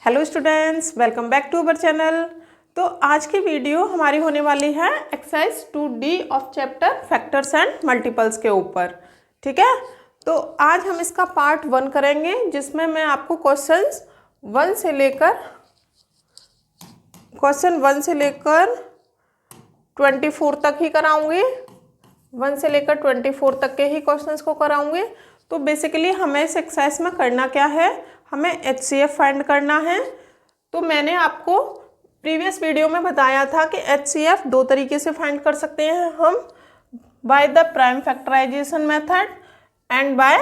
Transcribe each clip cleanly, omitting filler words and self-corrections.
Hello students, welcome back to our channel. तो आज की वीडियो हमारी होने वाली है exercise 2D of chapter factors and multiples के ऊपर। ठीक है, तो आज हम इसका पार्ट 1 करेंगे, जिसमें मैं आपको क्वेश्चन 1 से लेकर 24 तक ही कराऊंगी। 1 से लेकर 24 तक के ही क्वेश्चंस को कराऊंगी। तो बेसिकली हमें इस एक्सरसाइज में करना क्या है, हमें HCF फाइंड करना है। तो मैंने आपको प्रीवियस वीडियो में बताया था कि HCF दो तरीके से फाइंड कर सकते हैं हम, by the prime factorisation method and by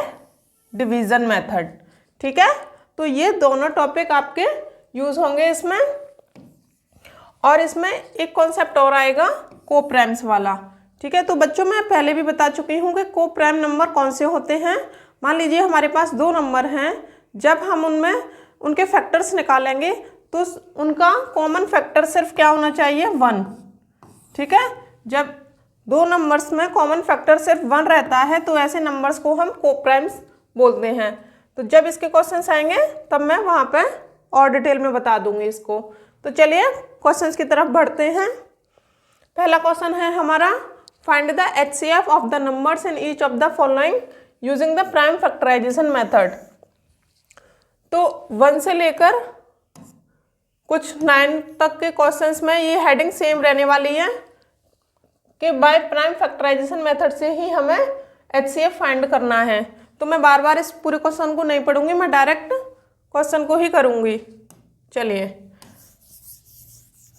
division method. ठीक है, तो ये दोनों टॉपिक आपके यूज होंगे इसमें। और इसमें एक कॉन्सेप्ट और आएगा कोप्राइम्स वाला। ठीक है, तो बच्चों मैं पहले भी बता चुकी हूँ कि कोप्राइम नंबर कौन से होते हैं। मान लीजिए हमारे पास दो नंबर हैं, जब हम उनमें उनके फैक्टर्स निकालेंगे तो उनका कॉमन फैक्टर सिर्फ क्या होना चाहिए, 1। ठीक है, जब दो नंबर्स में कॉमन फैक्टर सिर्फ 1 रहता है तो ऐसे नंबर्स को हम कोप्राइम्स बोलते हैं। तो जब इसके क्वेश्चंस आएंगे तब मैं वहाँ पे और डिटेल में बता दूंगी इसको। तो चलिए क्वेश्चंस की तरफ बढ़ते हैं। पहला क्वेश्चन है हमारा, find the HCF of the numbers in each of the following using the prime factorisation method. तो 1 से लेकर कुछ 9 तक के क्वेश्चंस में ये हेडिंग सेम रहने वाली है कि बाय प्राइम फैक्टराइजेशन मेथड से ही हमें HCF फाइंड करना है। तो मैं बार बार इस पूरे क्वेश्चन को नहीं पढ़ूंगी, मैं डायरेक्ट क्वेश्चन को ही करूंगी। चलिए,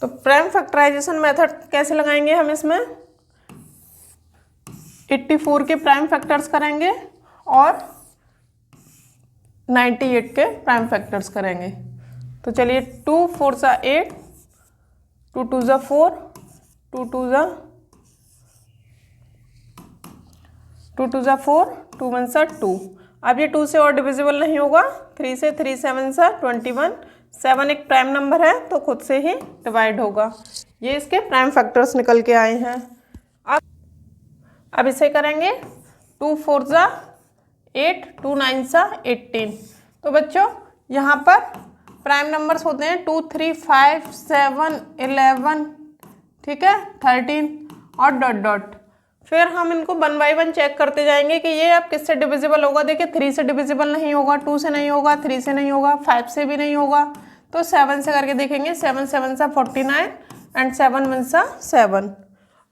तो प्राइम फैक्टराइजेशन मेथड कैसे लगाएंगे हम इसमें, 84 के प्राइम फैक्टर्स करेंगे और 98 के प्राइम फैक्टर्स करेंगे। तो चलिए, 2 4 सा 8, 2 2 सा 4, 2 2 सा 4, 2 1 सा 2। अब ये 2 से और डिविजिबल नहीं होगा, 3 से 3 7 सा 21, 7 एक प्राइम नंबर है तो खुद से ही डिवाइड होगा। ये इसके प्राइम फैक्टर्स निकल के आए हैं। अब इसे करेंगे, 2 4 सा 8, 2 9 सा 18। तो बच्चों यहाँ पर प्राइम नंबर्स होते हैं 2 3 5 7 11, ठीक है, 13 और डॉट डॉट। फिर हम इनको 1 बाय 1 चेक करते जाएंगे कि ये अब किससे डिविजिबल होगा। देखिए, 3 से डिविजिबल नहीं होगा, 2 से नहीं होगा, 3 से नहीं होगा, 5 से भी नहीं होगा। तो 7 से करके देखेंगे, 7 7 सा 49 एंड 7 1 सा 7।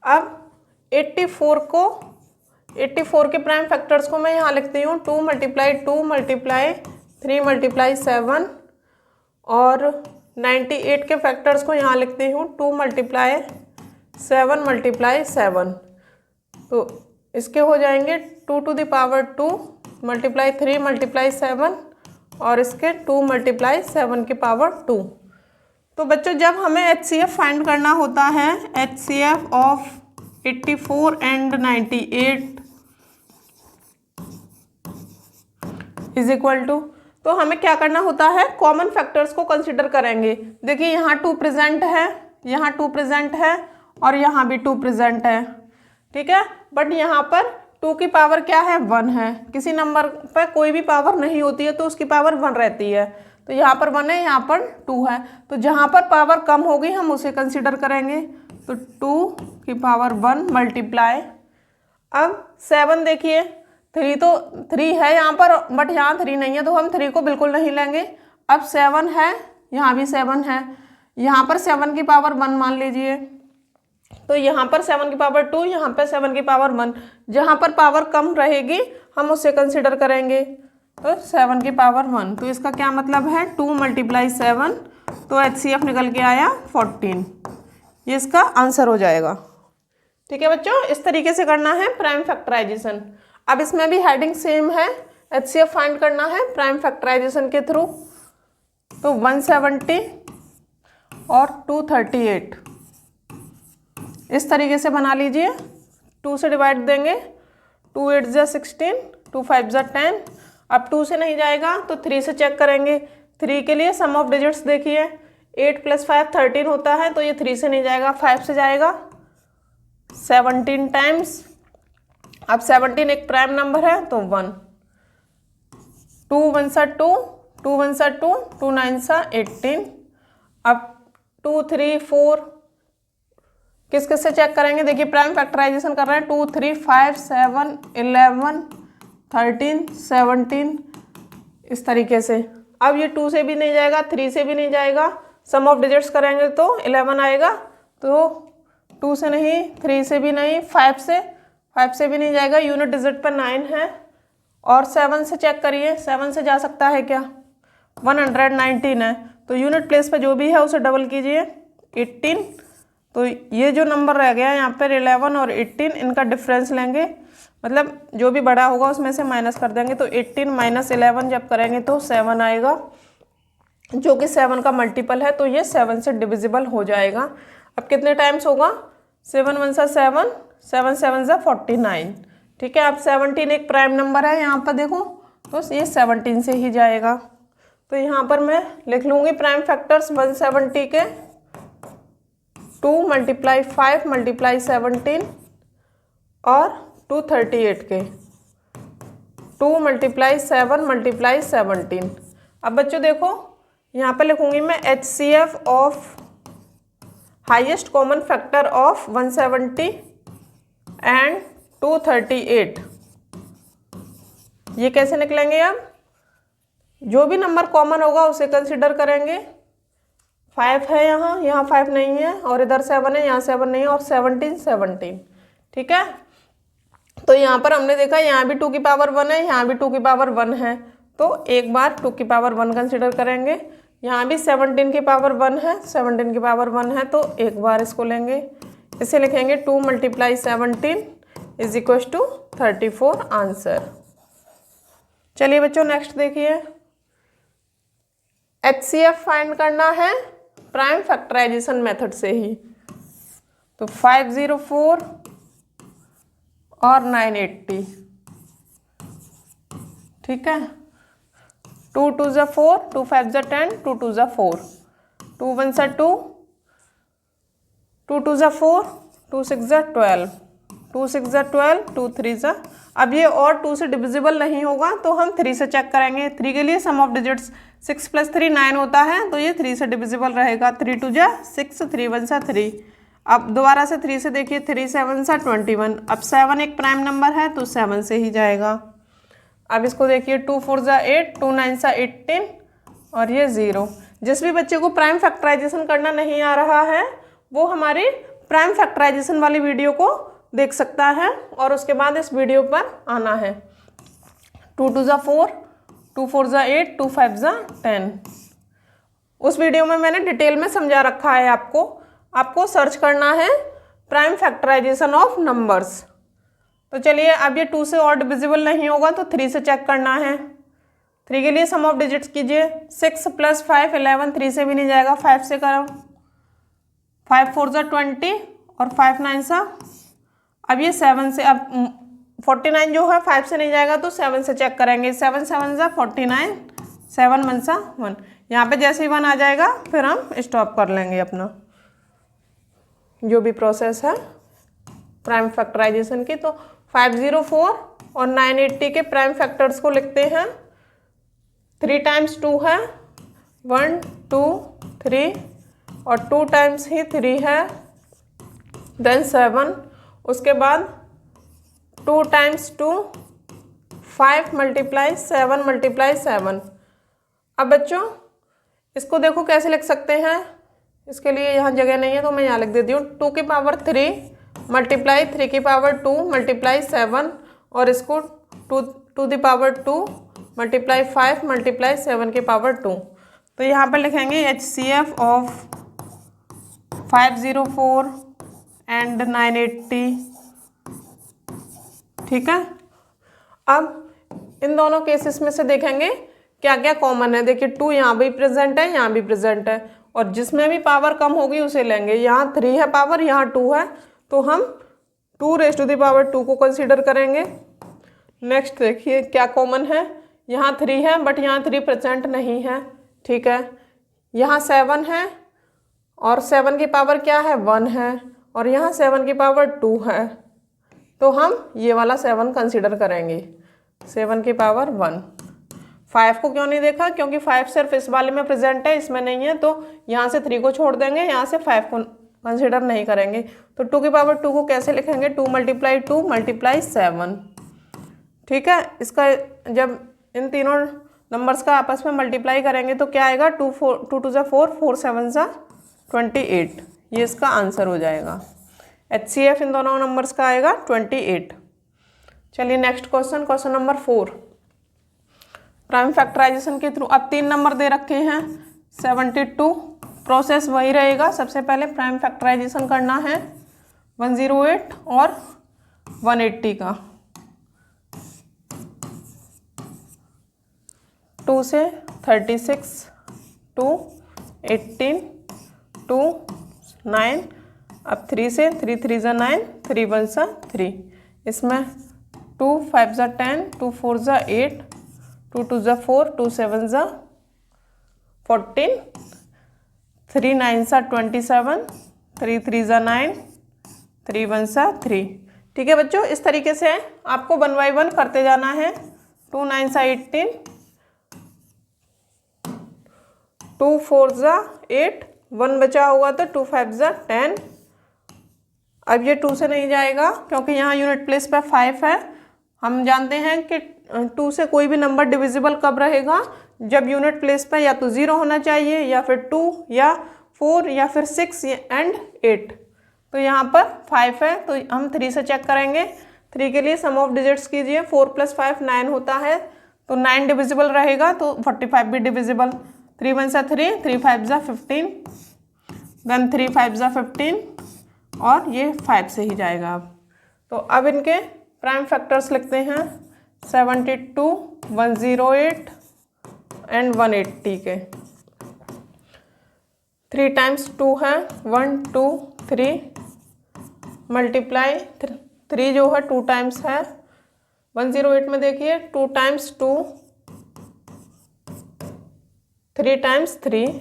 अब 84 के प्राइम फैक्टर्स को मैं यहाँ लिखती हूँ, 2 मल्टीप्लाई 2 मल्टीप्लाई 3 मल्टीप्लाई 7, और 98 के फैक्टर्स को यहाँ लिखती हूँ 2 मल्टीप्लाई 7 मल्टीप्लाई 7। तो इसके हो जाएंगे 2 to the power 2 multiply 3 multiply 7, और इसके 2 मल्टीप्लाई 7 की पावर 2। तो बच्चों जब हमें HCF फाइंड करना होता है, HCF of 84 and 98 is equal to, तो हमें क्या करना होता है, कॉमन फैक्टर्स को कंसिडर करेंगे। देखिए, यहाँ 2 प्रेजेंट है, यहाँ 2 प्रेजेंट है, और यहाँ भी 2 प्रेजेंट है। ठीक है, बट यहाँ पर 2 की पावर क्या है, 1 है। किसी नंबर पर कोई भी पावर नहीं होती है तो उसकी पावर 1 रहती है। तो यहाँ पर 1 है, यहाँ पर 2 है। तो जहाँ पर पावर कम होगी हम उसे कंसिडर करेंगे। तो 2 की पावर 1 मल्टीप्लाई, अब 7 देखिए, 3 तो 3 है यहाँ पर, बट यहाँ 3 नहीं है तो हम 3 को बिल्कुल नहीं लेंगे। अब 7 है, यहाँ भी 7 है, यहाँ पर 7 की पावर 1 मान लीजिए। तो यहाँ पर 7 की पावर 2, यहाँ पर 7 की पावर 1। जहाँ पर पावर कम रहेगी हम उसे कंसिडर करेंगे। तो 7 की पावर 1, तो इसका क्या मतलब है, 2 मल्टीप्लाई 7, तो HCF निकल के आया 14। ये इसका आंसर हो जाएगा। ठीक है बच्चों, इस तरीके से करना है प्राइम फैक्टराइजेशन। अब इसमें भी हेडिंग सेम है, HCF फाइंड करना है प्राइम फैक्टराइजेशन के थ्रू। तो 170 और 238 इस तरीके से बना लीजिए। 2 से डिवाइड देंगे, 2 8 जा 16, 2 5 जा 10। अब 2 से नहीं जाएगा तो 3 से चेक करेंगे। 3 के लिए सम ऑफ डिजिट्स देखिए, 8 + 5 13 होता है, तो ये 3 से नहीं जाएगा, 5 से जाएगा। 17 टाइम्स, अब 17 एक प्राइम नंबर है तो 1, 2 1 सा 2, 2 1 सा 2, 2 9 सा 18। अब 2 3 4 किस किस से चेक करेंगे, देखिए प्राइम फैक्टराइजेशन कर रहे हैं। 2 3 5 7 11 13 17 इस तरीके से। अब ये 2 से भी नहीं जाएगा, 3 से भी नहीं जाएगा, सम ऑफ डिजिट्स करेंगे तो 11 आएगा। तो 2 से नहीं, 3 से भी नहीं, 5 से भी नहीं जाएगा, यूनिट डिजिट पर 9 है। और 7 से चेक करिए, 7 से जा सकता है क्या, 119 है। तो यूनिट प्लेस पे जो भी है उसे डबल कीजिए, 18। तो ये जो नंबर रह गया यहाँ पर 11 और 18, इनका डिफरेंस लेंगे, मतलब जो भी बड़ा होगा उसमें से माइनस कर देंगे। तो 18 माइनस 11 जब करेंगे तो 7 आएगा, जो कि 7 का मल्टीपल है। तो ये 7 से डिविजिबल हो जाएगा। अब कितने टाइम्स होगा, 7 1 सा 7, 7 7 सा 49। ठीक है, अब 17 एक प्राइम नंबर है यहाँ पर देखो, तो ये 17 से ही जाएगा। तो यहाँ पर मैं लिख लूँगी प्राइम फैक्टर्स 170 के 2 × 5 × 17 और 238 के 2 × 7 × 17। अब बच्चों देखो यहाँ पे लिखूंगी मैं HCF of highest common factor of 170 and 238। ये कैसे निकलेंगे, अब जो भी नंबर कॉमन होगा उसे कंसिडर करेंगे। 5 है यहाँ 5 नहीं है, और इधर 7 है, यहाँ 7 नहीं है, और 17। ठीक है, तो यहाँ पर हमने देखा यहाँ भी 2 की पावर 1 है, यहाँ भी 2 की पावर 1 है। तो एक बार 2 की पावर 1 कंसिडर करेंगे। यहाँ भी 17 की पावर 1 है, 17 की पावर 1 है, तो एक बार इसको लेंगे। इसे लिखेंगे 2 × 17 = 34 आंसर। चलिए बच्चों नेक्स्ट देखिए, HCF फाइंड करना है प्राइम फैक्टराइजेशन मेथड से ही। तो 504 और 980। ठीक है, 2 2 ज़ा 4, 2 5 ज़ा 10, 2 2 ज़ा 4, 2 1 सा 2, 2 2 ज़ा 4, 2 6 ज़ा 12, 2 6 ज़ा 12, 2 3 ज़ा। अब ये और 2 से डिविजिबल नहीं होगा तो हम 3 से चेक करेंगे। 3 के लिए सम ऑफ डिजिट्स 6 + 3 9 होता है, तो ये 3 से डिविजिबल रहेगा। 3 2 ज़ा 6, 3 1 सा 3। अब दोबारा से 3 से देखिए, 3 7 सा 21। अब 7 एक प्राइम नंबर है तो 7 से ही जाएगा। अब इसको देखिए, 2 4 ज़ा 8, 2 9 सा 18 और ये 0। जिस भी बच्चे को प्राइम फैक्टराइजेशन करना नहीं आ रहा है वो हमारी प्राइम फैक्टराइजेशन वाली वीडियो को देख सकता है और उसके बाद इस वीडियो पर आना है। 2 2 ज़ा 4, 2 4 ज़ा 8, 2 5 ज़ा 10। उस वीडियो में मैंने डिटेल में समझा रखा है आपको सर्च करना है प्राइम फैक्टराइजेशन ऑफ नंबर्स। तो चलिए, अब ये 2 से और डिविजिबल नहीं होगा तो 3 से चेक करना है। 3 के लिए सम ऑफ डिजिट्स कीजिए, 6 + 5 11, 3 से भी नहीं जाएगा, 5 से करो। 5 4 ज़ा 20 और 5 9 सा। अब ये 7 से, अब 49 जो है 5 से नहीं जाएगा तो 7 से चेक करेंगे। 7 7 ज़ा 49, 7 1 सा 1। यहाँ पे जैसे ही 1 आ जाएगा फिर हम स्टॉप कर लेंगे अपना जो भी प्रोसेस है प्राइम फैक्टराइजेशन की। तो 504 और 980 के प्राइम फैक्टर्स को लिखते हैं। 3 × 2 है, 1 2 3, और 2 टाइम्स ही 3 है, देन 7। उसके बाद 2 × 2 5 × 7 × 7। अब बच्चों इसको देखो कैसे लिख सकते हैं, इसके लिए यहाँ जगह नहीं है तो मैं यहाँ लिख देती हूँ। 2 की पावर 3 × 3 की पावर 2 × 7, और इसको 2 to the power 2 × 5 × 7 की पावर 2। तो यहाँ पर लिखेंगे HCF ऑफ 504 एंड 980। ठीक है, अब इन दोनों केसेस में से देखेंगे क्या क्या कॉमन है। देखिए 2 यहाँ भी प्रेजेंट है, यहाँ भी प्रेजेंट है, और जिसमें भी पावर कम होगी उसे लेंगे। यहाँ 3 है पावर, यहाँ 2 है, तो हम 2⁻² को कंसीडर करेंगे। नेक्स्ट देखिए क्या कॉमन है, यहाँ 3 है बट यहाँ 3 प्रेजेंट नहीं है। ठीक है, यहाँ 7 है और 7 की पावर क्या है 1 है, और यहाँ 7 की पावर 2 है, तो हम ये वाला 7 कंसीडर करेंगे, 7 की पावर 1। 5 को क्यों नहीं देखा, क्योंकि 5 सिर्फ इस वाले में प्रेजेंट है, इसमें नहीं है, तो यहाँ से 3 को छोड़ देंगे, यहाँ से 5 को कंसिडर नहीं करेंगे। तो 2 की पावर 2 को कैसे लिखेंगे, 2 × 2 × 7। ठीक है, इसका जब इन तीनों नंबर्स का आपस में मल्टीप्लाई करेंगे तो क्या आएगा, 2 2 × 4, 4 7 28। ये इसका आंसर हो जाएगा। HCF इन दोनों नंबर्स का आएगा 28। चलिए next question, question number 4। Prime factorisation के थ्रू अब 3 नंबर दे रखे हैं 72। प्रोसेस वही रहेगा, सबसे पहले प्राइम फैक्टराइजेशन करना है 108 और 180 का। 2 से 36, 2 18, 2 9, अब 3 से 3 3 × 9, 3 1 3। इसमें 2 5 10, 2 4 8, 2 2 4, 2 7 14, 3 9 27, 3 3 9, 3 1 3। ठीक है बच्चों, इस तरीके से आपको 1 बाय 1 करते जाना है। 2 9 18, 2 4 8, 1 बचा होगा तो 2 5 10। अब ये 2 से नहीं जाएगा क्योंकि यहाँ यूनिट प्लेस पे 5 है। हम जानते हैं कि 2 से कोई भी नंबर डिविजिबल कब रहेगा, जब यूनिट प्लेस पे या तो 0 होना चाहिए या फिर 2 या 4 या फिर 6 एंड 8। तो यहाँ पर 5 है तो हम 3 से चेक करेंगे। 3 के लिए सम ऑफ डिजिट्स कीजिए, 4 + 5 9 होता है, तो 9 डिविजिबल रहेगा तो 45 भी डिविजिबल। 3 1 3, 3 5 15, देन 3 5 15 और ये 5 से ही जाएगा। अब तो अब इनके प्राइम फैक्टर्स लिखते हैं 72, 108 एंड 180 के। 3 टाइम्स 2 है 1 2 3, मल्टीप्लाई 3 जो है 2 टाइम्स है। 108 में देखिए 2 टाइम्स 2, 3 टाइम्स 3,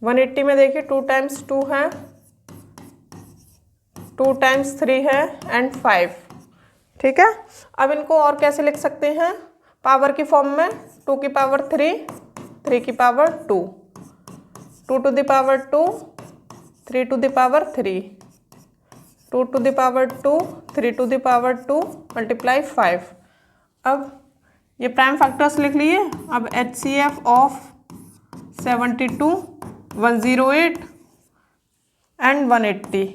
180 में देखिए 2 टाइम्स 2 है, 2 टाइम्स 3 है एंड 5। ठीक है, अब इनको और कैसे लिख सकते हैं, पावर की फॉर्म में 2 की पावर 3, 3 की power 2, 2 to the power 2, 3 to the power 3, 2 to the power 2, 3 to the power 2 multiply 5। अब ये प्राइम फैक्टर्स लिख लिए। अब HCF of 72, 108 and 180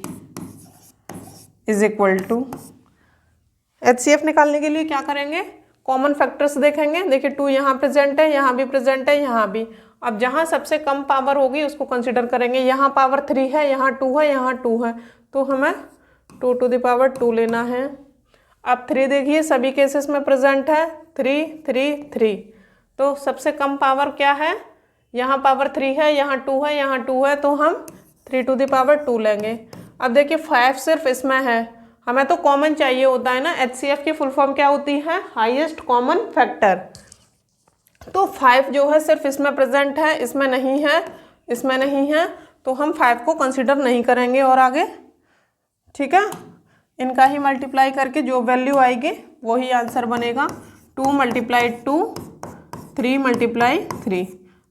is equal to, HCF निकालने के लिए क्या करेंगे, कॉमन फैक्टर्स देखेंगे। देखिए 2 यहाँ प्रेजेंट है, यहाँ भी प्रेजेंट है, यहाँ भी। अब जहाँ सबसे कम पावर होगी उसको कंसिडर करेंगे। यहाँ पावर 3 है, यहाँ 2 है, यहाँ 2 है, तो हमें 2 टू द पावर 2 लेना है। अब 3 देखिए सभी केसेस में प्रेजेंट है, 3 3 3, तो सबसे कम पावर क्या है, यहाँ पावर 3 है, यहाँ 2 है, यहाँ 2 है, तो हम 3 टू द पावर 2 लेंगे। अब देखिए 5 सिर्फ इसमें है, हमें तो कॉमन चाहिए होता है ना। HCF की फुल फॉर्म क्या होती है, हाईएस्ट कॉमन फैक्टर। तो 5 जो है सिर्फ इसमें प्रेजेंट है, इसमें नहीं है, इसमें नहीं है, तो हम 5 को कंसिडर नहीं करेंगे और आगे। ठीक है, इनका ही मल्टीप्लाई करके जो वैल्यू आएगी वही आंसर बनेगा। 2 × 2, 3 × 3।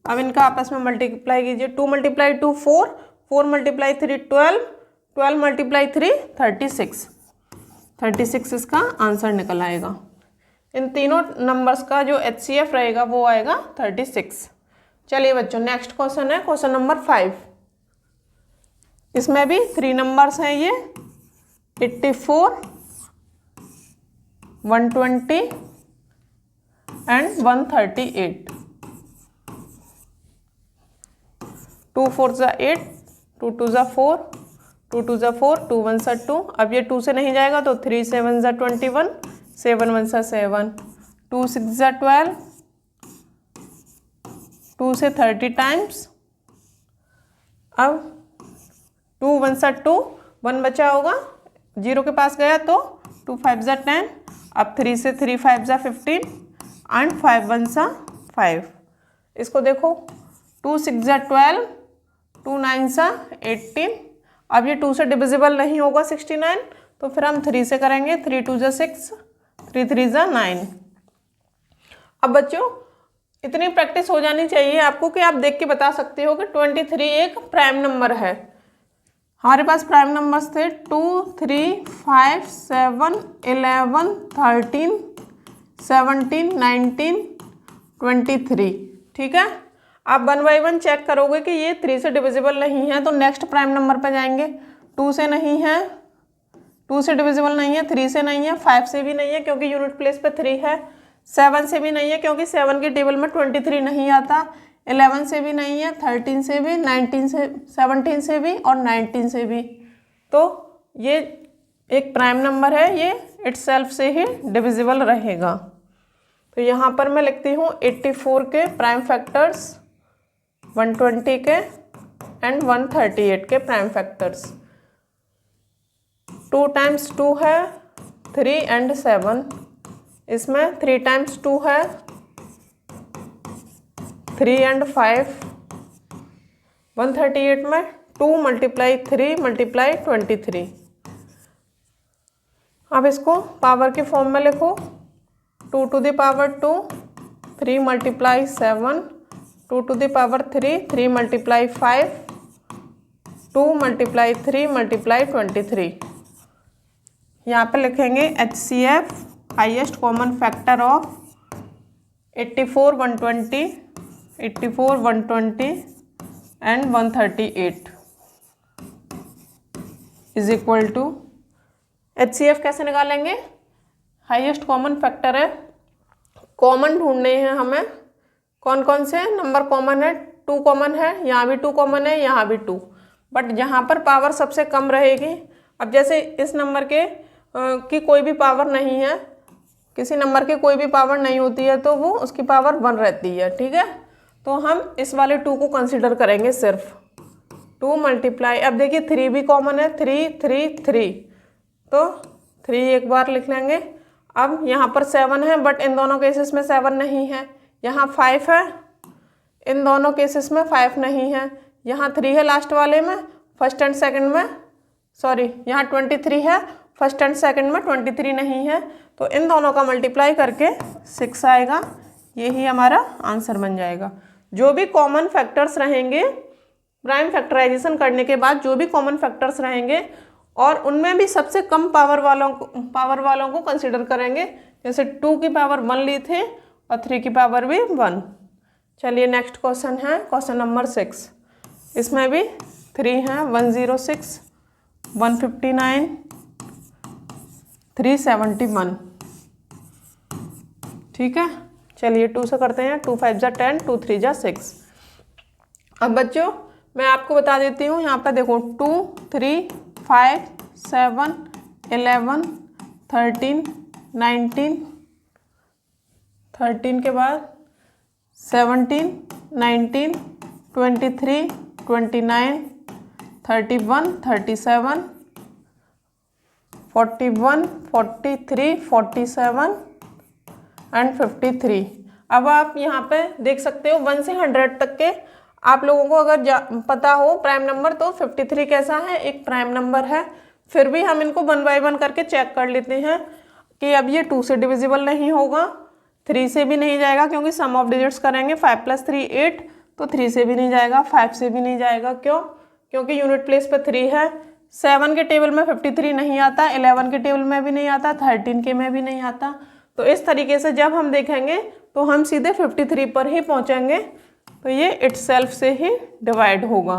अब इनका आपस में मल्टीप्लाई कीजिए। 2 × 2 4, 4 × 3 12, 12 × 3 36, 36 इसका आंसर निकल आएगा। इन तीनों नंबर्स का जो HCF रहेगा वो आएगा 36। चलिए बच्चों नेक्स्ट क्वेश्चन है क्वेश्चन नंबर 5। इसमें भी 3 नंबर्स हैं ये 84, 120 एंड 138। 2 4 8, 2 2 4, 2 2 4, 2 1 2। अब ये 2 से नहीं जाएगा तो 3 7 21, 7 1 7, 2 6 12, 2 से 30 टाइम्स। अब 2 1 2, 1 बचा होगा, 0 के पास गया तो 2 5 10। अब 3 से 3 5 15 एंड 5 1 5। इसको देखो 2 6 12, 2 9 सा 18। अब ये 2 से डिविजिबल नहीं होगा 69, तो फिर हम 3 से करेंगे। 3 2 जा 6, 3 3 जा 9। अब बच्चों इतनी प्रैक्टिस हो जानी चाहिए आपको कि आप देख के बता सकते हो कि 23 एक प्राइम नंबर है। हमारे पास प्राइम नंबर्स थे 2 3 5 7 11 13 17 19 23। ठीक है, आप 1 बाई 1 चेक करोगे कि ये 3 से डिविजिबल नहीं है, तो नेक्स्ट प्राइम नंबर पे जाएंगे। 2 से नहीं है, 2 से डिविजिबल नहीं है, 3 से नहीं है, 5 से भी नहीं है क्योंकि यूनिट प्लेस पे 3 है, 7 से भी नहीं है क्योंकि 7 के टेबल में 23 नहीं आता, 11 से भी नहीं है, 13 से भी, 19 से, 17 से भी और 19 से भी। तो ये एक प्राइम नंबर है, ये इटसेल्फ से ही डिविजिबल रहेगा। तो यहाँ पर मैं लिखती हूँ 84 के प्राइम फैक्टर्स, 120 के एंड 138 के प्राइम फैक्टर्स। 2 टाइम्स 2 है 3 एंड 7, इसमें 3 टाइम्स 2 है 3 एंड 5। 138 में 2 मल्टीप्लाई 3 मल्टीप्लाई 23। अब इसको पावर के फॉर्म में लिखो। 2 to the power 2, 3 multiply 7, 2 to the power 3, 3 multiply 5, 2 multiply 3 multiply 23। यहाँ पे लिखेंगे HCF highest common factor of 84 120, 84 120 and 138 is equal to. HCF कैसे निकालेंगे? हाईएस्ट कॉमन फैक्टर है, कॉमन ढूंढने हैं हमें। कौन कौन से नंबर कॉमन है? 2 कॉमन है, यहाँ भी 2 कॉमन है, यहाँ भी 2, बट जहाँ पर पावर सबसे कम रहेगी। अब जैसे इस नंबर के की कोई भी पावर नहीं है, किसी नंबर की कोई भी पावर नहीं होती है तो वो उसकी पावर 1 रहती है। ठीक है, तो हम इस वाले 2 को कंसिडर करेंगे सिर्फ। 2 मल्टीप्लाई, अब देखिए 3 भी कॉमन है, 3 3 3, तो 3 एक बार लिख लेंगे। अब यहाँ पर 7 है, बट इन दोनों केसेस में 7 नहीं है। यहाँ 5 है, इन दोनों केसेस में 5 नहीं है। यहाँ 3 है लास्ट वाले में, फर्स्ट एंड सेकंड में, सॉरी यहाँ 23 है, फर्स्ट एंड सेकंड में 23 नहीं है, तो इन दोनों का मल्टीप्लाई करके 6 आएगा। यही हमारा आंसर बन जाएगा। जो भी कॉमन फैक्टर्स रहेंगे प्राइम फैक्टराइजेशन करने के बाद, जो भी कॉमन फैक्टर्स रहेंगे और उनमें भी सबसे कम पावर वालों को कंसिडर करेंगे। जैसे 2 की पावर 1 ली थे और 3 की पावर भी 1। चलिए नेक्स्ट क्वेश्चन है क्वेश्चन नंबर 6। इसमें भी 3 है, 106, 159, 371। ठीक है, चलिए 2 से करते हैं। 2 5 जा 10, 2 3 जा 6। अब बच्चों मैं आपको बता देती हूँ, यहाँ पे देखो 2 3 5 7 11 13 19, 13 के बाद 17 19 23 29 31 37 41 43 47 एंड 53। अब आप यहाँ पे देख सकते हो 1 से 100 तक के आप लोगों को अगर पता हो प्राइम नंबर, तो 53 कैसा है? एक प्राइम नंबर है। फिर भी हम इनको 1 बाई 1 करके चेक कर लेते हैं कि अब ये 2 से डिविजिबल नहीं होगा, 3 से भी नहीं जाएगा क्योंकि सम ऑफ डिजिट्स करेंगे। 5 + 3 8, तो 3 से भी नहीं जाएगा, 5 से भी नहीं जाएगा। क्यों? क्योंकि यूनिट प्लेस पे 3 है। 7 के टेबल में 53 नहीं आता, 11 के टेबल में भी नहीं आता, 13 के में भी नहीं आता। तो इस तरीके से जब हम देखेंगे तो हम सीधे 53 पर ही पहुंचेंगे, तो ये इटसेल्फ से ही डिवाइड होगा।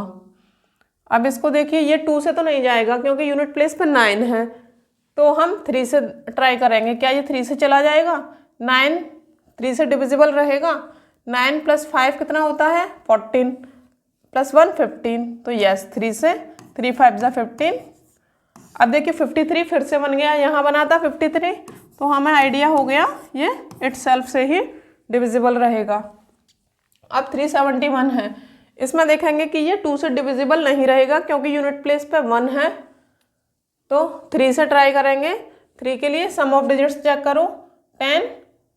अब इसको देखिए, ये 2 से तो नहीं जाएगा क्योंकि यूनिट प्लेस पे 9 है, तो हम 3 से ट्राई करेंगे। क्या ये 3 से चला जाएगा? 9 3 से डिविजिबल रहेगा। 9 + 5 कितना होता है? 14 + 1 15, तो यस 3 से। 3 5 जा 15। अब देखिए 53 फिर से बन गया, यहाँ बना था 53, तो हमें आइडिया हो गया ये इटसेल्फ से ही डिविजिबल रहेगा। अब 371 है, इसमें देखेंगे कि ये 2 से डिविजिबल नहीं रहेगा क्योंकि यूनिट प्लेस पे 1 है, तो 3 से ट्राई करेंगे। 3 के लिए सम ऑफ डिजिट्स चेक करो, 10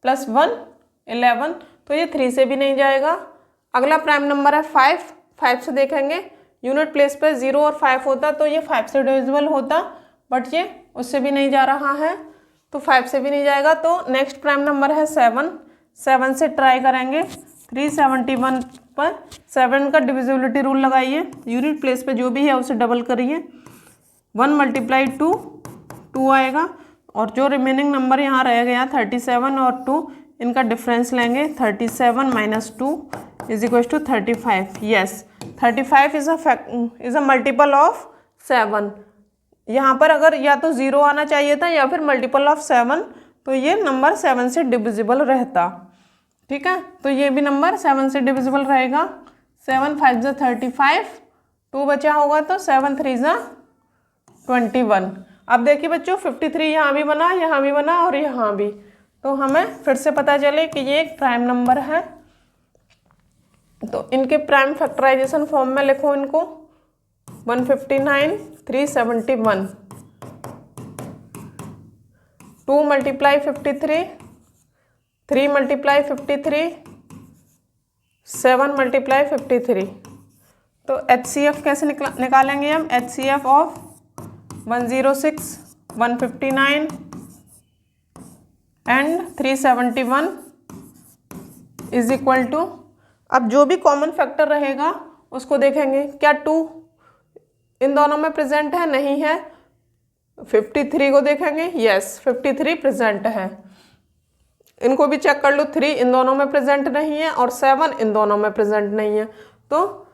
+ 1 11, तो ये 3 से भी नहीं जाएगा। अगला प्राइम नंबर है 5, 5 से देखेंगे यूनिट प्लेस पे 0 और 5 होता तो ये 5 से डिविजिबल होता, बट ये उससे भी नहीं जा रहा है तो 5 से भी नहीं जाएगा। तो नेक्स्ट प्राइम नंबर है 7, 7 से ट्राई करेंगे। 371 पर 7 का डिविजिबिलिटी रूल लगाइए, यूनिट प्लेस पे जो भी है उसे डबल करिए। 1 मल्टीप्लाई 2, 2 आएगा, और जो रिमेनिंग नंबर यहाँ रह गया 37 और 2, इनका डिफरेंस लेंगे। 37 minus 2 is equal to 35। Yes, 35 is a multiple of 7। यहाँ पर अगर या तो 0 आना चाहिए था या फिर मल्टीपल ऑफ 7, तो ये नंबर 7 से डिविजिबल रहता। ठीक है, तो ये भी नंबर 7 से डिविजिबल रहेगा। 7 5 जा 35, 2 बचा होगा तो 7 3 जा 21। अब देखिए बच्चों 53 यहाँ भी बना, यहाँ भी बना और यहाँ भी, तो हमें फिर से पता चले कि ये एक प्राइम नंबर है। तो इनके प्राइम फैक्टराइजेशन फॉर्म में लिखो इनको। 159 371, 2 मल्टीप्लाई 53, 3 मल्टीप्लाई 53, 7 मल्टीप्लाई 53। तो HCF कैसे निकालेंगे हम? HCF of 106, 159 and 371 is equal to, अब जो भी कॉमन फैक्टर रहेगा उसको देखेंगे। क्या 2 इन दोनों में प्रेजेंट है? नहीं है। 53 को देखेंगे, यस 53 प्रेजेंट है। इनको भी चेक कर लो, 3 इन दोनों में प्रेजेंट नहीं है और 7 इन दोनों में प्रेजेंट नहीं है, तो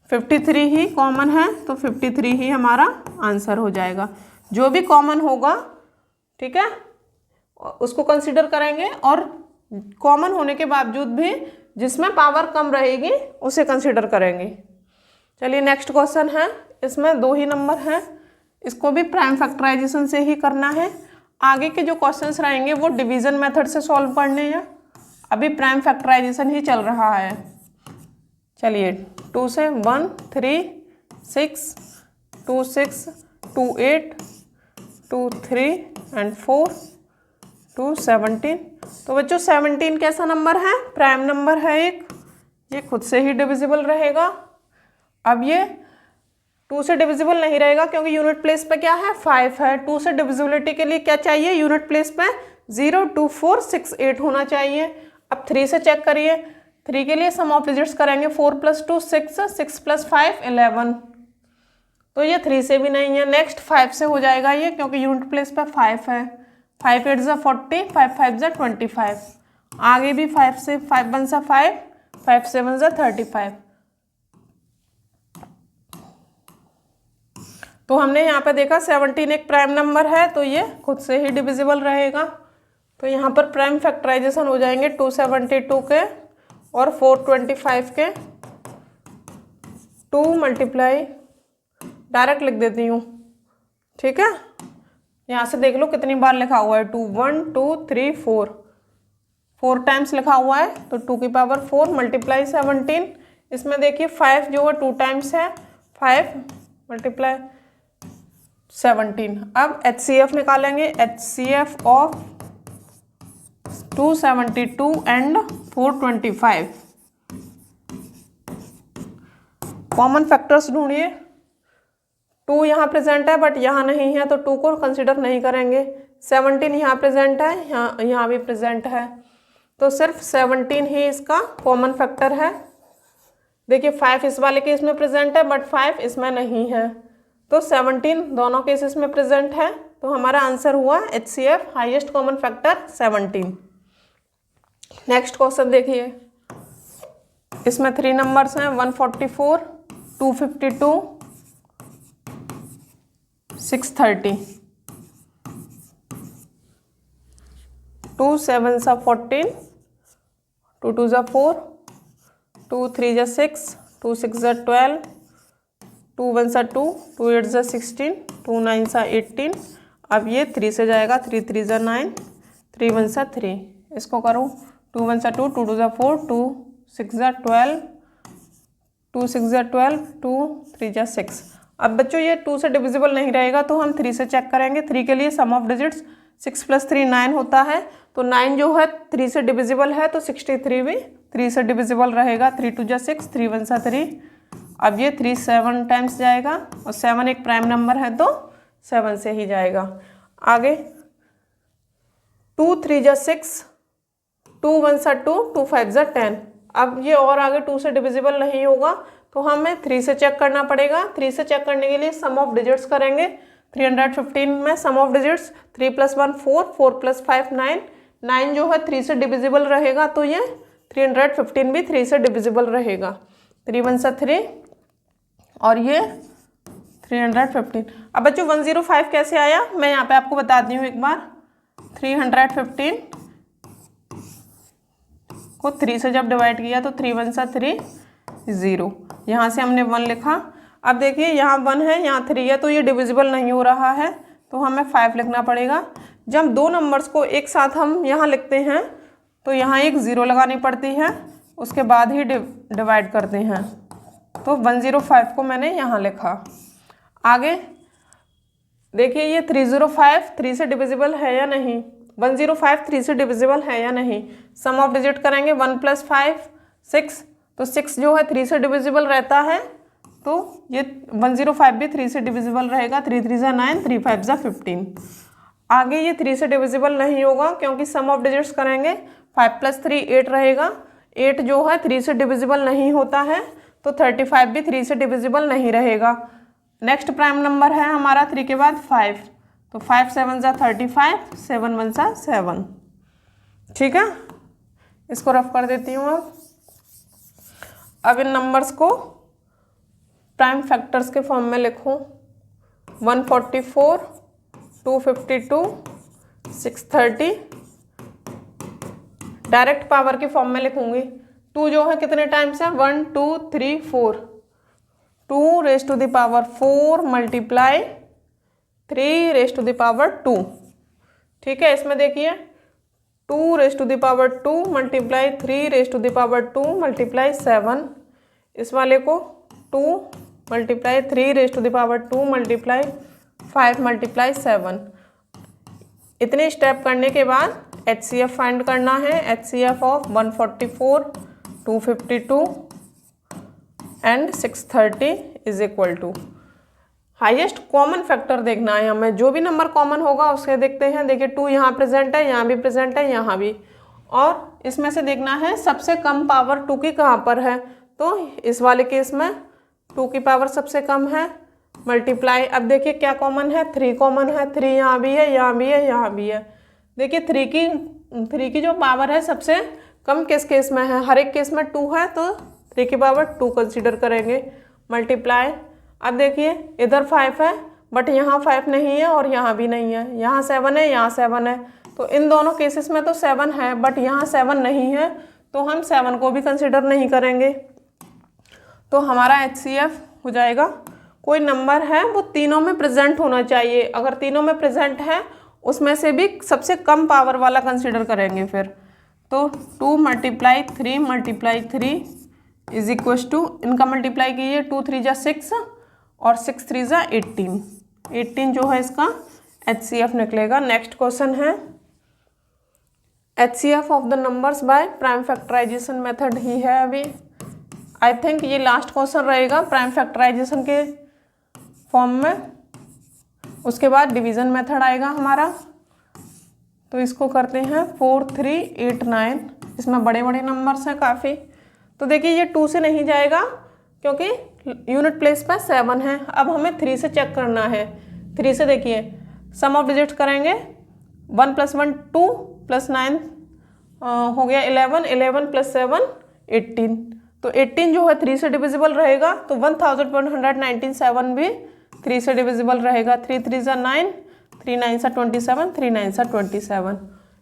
53 ही कॉमन है, तो 53 ही हमारा आंसर हो जाएगा। जो भी कॉमन होगा, ठीक है, उसको कंसीडर करेंगे, और कॉमन होने के बावजूद भी जिसमें पावर कम रहेगी उसे कंसीडर करेंगे। चलिए नेक्स्ट क्वेश्चन है, इसमें 2 ही नंबर हैं, इसको भी प्राइम फैक्टराइजेशन से ही करना है। आगे के जो क्वेश्चंस रहेंगे वो डिवीजन मेथड से सॉल्व करने हैं, अभी प्राइम फैक्टराइजेशन ही चल रहा है। चलिए 2 से 1 3 6 2 6 2 8 2 3 एंड 4 2 17। तो बच्चों 17 कैसा नंबर है? प्राइम नंबर है एक, ये खुद से ही डिविजिबल रहेगा। अब ये 2 से डिविजिबल नहीं रहेगा क्योंकि यूनिट प्लेस पे क्या है? 5 है। 2 से डिविजिबिलिटी के लिए क्या चाहिए? यूनिट प्लेस पे 0 2 4 6 8 होना चाहिए। अब 3 से चेक करिए, 3 के लिए सम ऑफ डिजिट्स करेंगे। 4 + 2 6, 6 + 5 11, तो ये 3 से भी नहीं है। नेक्स्ट 5 से हो जाएगा ये, क्योंकि यूनिट प्लेस पे 5 है। 5 8 = 40, 5 5 = 25। आगे भी 5 से 5 1 = 5, 5 7 = 35। तो हमने यहाँ पे देखा 17 एक प्राइम नंबर है, तो ये खुद से ही डिविजिबल रहेगा। तो यहाँ पर प्राइम फैक्टराइजेशन हो जाएंगे 272 के और 425 के। 2 मल्टीप्लाई, डायरेक्ट लिख देती हूँ, ठीक है। यहाँ से देख लो कितनी बार लिखा हुआ है, 2 1 2 3 4 टाइम्स लिखा हुआ है, तो 2 की पावर 4 मल्टीप्लाई 17। इसमें देखिए 5 जो है 2 टाइम्स है, 5 मल्टीप्लाई 17। अब HCF निकालेंगे। HCF of 272 and 425। Common factors ढूंढिए। 2 यहाँ प्रेजेंट है बट यहाँ नहीं है, तो 2 को कंसिडर नहीं करेंगे। 17 यहाँ प्रेजेंट है, यहाँ भी प्रेजेंट है, तो सिर्फ 17 ही इसका कॉमन फैक्टर है। देखिए 5 इस वाले केस में प्रेजेंट है बट 5 इसमें नहीं है, तो 17 दोनों केसेस में प्रेजेंट है। तो हमारा आंसर हुआ HCF, highest common factor 17। Next question देखिए, इसमें 3 नंबर्स हैं, 144 252 630। 2 7 = 14, 2 2 = 4, 2 3 = 6, 2 6 = 12, 2 1 = 2, 2 8 = 16, 2 9 = 18। अब ये 3 से जाएगा, 3 3 = 9, 3 1 = 3। इसको करो, 2 1 = 2, 2 2 = 4, 2 6 = 12, 2 6 = 12, 2 3 = 6। अब बच्चों ये 2 से डिविजिबल नहीं रहेगा, तो हम 3 से चेक करेंगे। 3 के लिए सम ऑफ डिजिट्स 6 + 3 9 होता है, तो 9 जो है 3 से डिविजिबल है, तो 63 भी 3 से डिविजिबल रहेगा। 3 2 = 6, 3 1 = 3, अब ये 3 7 टाइम्स जाएगा और 7 एक प्राइम नंबर है तो 7 से ही जाएगा। आगे 2 3 जा 6, 2 1 सा 2, 2 5 जा 10। अब ये और आगे 2 से डिविजिबल नहीं होगा तो हमें 3 से चेक करना पड़ेगा। 3 से चेक करने के लिए सम ऑफ डिजिट्स करेंगे। 315 में सम ऑफ डिजिट्स 3 + 1 4, 4 + 5 9, 9 जो है 3 से डिविजिबल रहेगा तो ये 315 भी 3 से डिविजिबल रहेगा। 3 1 सा 3 और ये 315। अब बच्चों 105 कैसे आया मैं यहाँ पे आपको बताती हूँ एक बार। 315 को 3 से जब डिवाइड किया तो 3 1 सा 3 0, यहाँ से हमने 1 लिखा। अब देखिए यहाँ 1 है यहाँ 3 है तो ये डिविजिबल नहीं हो रहा है तो हमें 5 लिखना पड़ेगा। जब दो नंबर्स को एक साथ हम यहाँ लिखते हैं तो यहाँ एक 0 लगानी पड़ती है, उसके बाद ही डिवाइड करते हैं। तो 105 को मैंने यहाँ लिखा। आगे देखिए ये 305 3 से डिविजिबल है या नहीं, 105 3 से डिविजिबल है या नहीं। सम ऑफ डिजिट करेंगे 1 + 5 6, तो 6 जो है 3 से डिविजिबल रहता है तो ये 105 भी 3 से डिविजिबल रहेगा। 3 3 जा 9, 3 5 जा 15। आगे ये 3 से डिविजिबल नहीं होगा क्योंकि सम ऑफ डिजिट्स करेंगे 5 + 3 8 रहेगा। 8 जो है 3 से डिविजिबल नहीं होता है तो 35 भी 3 से डिविजिबल नहीं रहेगा। नेक्स्ट प्राइम नंबर है हमारा 3 के बाद 5, तो 5 7 जा 35, 7 1 सा 7। ठीक है, इसको रफ कर देती हूँ। अब इन नंबर्स को प्राइम फैक्टर्स के फॉर्म में लिखूँ। 144, 252, 630 डायरेक्ट पावर के फॉर्म में लिखूंगी। 2 जो है कितने टाइम्स है 1 2 3 4, 2 raise to the power 4 multiply 3 raise to the power 2। ठीक है, इसमें देखिए 2 raise to the power 2 multiply 3 raise to the power 2 multiply 7। इस वाले को 2 multiply 3 raise to the power 2 multiply 5 multiply 7। इतने स्टेप करने के बाद HCF फाइंड करना है। HCF of 144, 252 and 630 is equal to highest common factor देखना है हमें। जो भी नंबर कॉमन होगा उसके देखते हैं। देखिए 2 यहाँ प्रेजेंट है, यहाँ भी प्रेजेंट है, यहाँ भी, और इसमें से देखना है सबसे कम पावर 2 की कहाँ पर है। तो इस वाले केस में 2 की पावर सबसे कम है, मल्टीप्लाई। अब देखिए क्या कॉमन है 3 कॉमन है। 3 यहाँ भी है, यहाँ भी है, यहाँ भी है। देखिए 3 की जो पावर है सबसे कम किस केस में है, हर एक केस में 2 है तो 3 की पावर 2 कंसीडर करेंगे, मल्टीप्लाई। अब देखिए इधर 5 है बट यहाँ 5 नहीं है और यहाँ भी नहीं है, यहाँ 7 है, यहाँ 7 है। तो इन दोनों केसेस में तो 7 है बट यहाँ 7 नहीं है तो हम 7 को भी कंसीडर नहीं करेंगे। तो हमारा HCF हो जाएगा कोई नंबर है वो तीनों में प्रेजेंट होना चाहिए। अगर तीनों में प्रेजेंट है उसमें से भी सबसे कम पावर वाला कंसीडर करेंगे फिर। तो 2 multiply 3 multiply 3 is equal to, इनका मल्टीप्लाई कीजिए, 2 3 जा 6 और 6 3 जा 18। 18 जो है इसका HCF निकलेगा। नेक्स्ट क्वेश्चन है HCF of the numbers by prime factorisation method ही है अभी। आई थिंक ये लास्ट क्वेश्चन रहेगा प्राइम फैक्टराइजेशन के फॉर्म में। उसके बाद डिवीज़न मेथड आएगा हमारा। तो इसको करते हैं 4 3 8 9। इसमें बड़े बड़े नंबर्स हैं काफ़ी। तो देखिए ये 2 से नहीं जाएगा क्योंकि यूनिट प्लेस पर 7 है। अब हमें 3 से चेक करना है। 3 से देखिए सम ऑफ डिजिट्स करेंगे, 1 + 1 2 + 9 हो गया 11, 11 + 7 18। तो 18 जो है 3 से डिविजिबल रहेगा तो 1197 भी 3 से डिविजिबल रहेगा। 3 3 जा 9, 3 9 सा 27, 3 9 सा 27।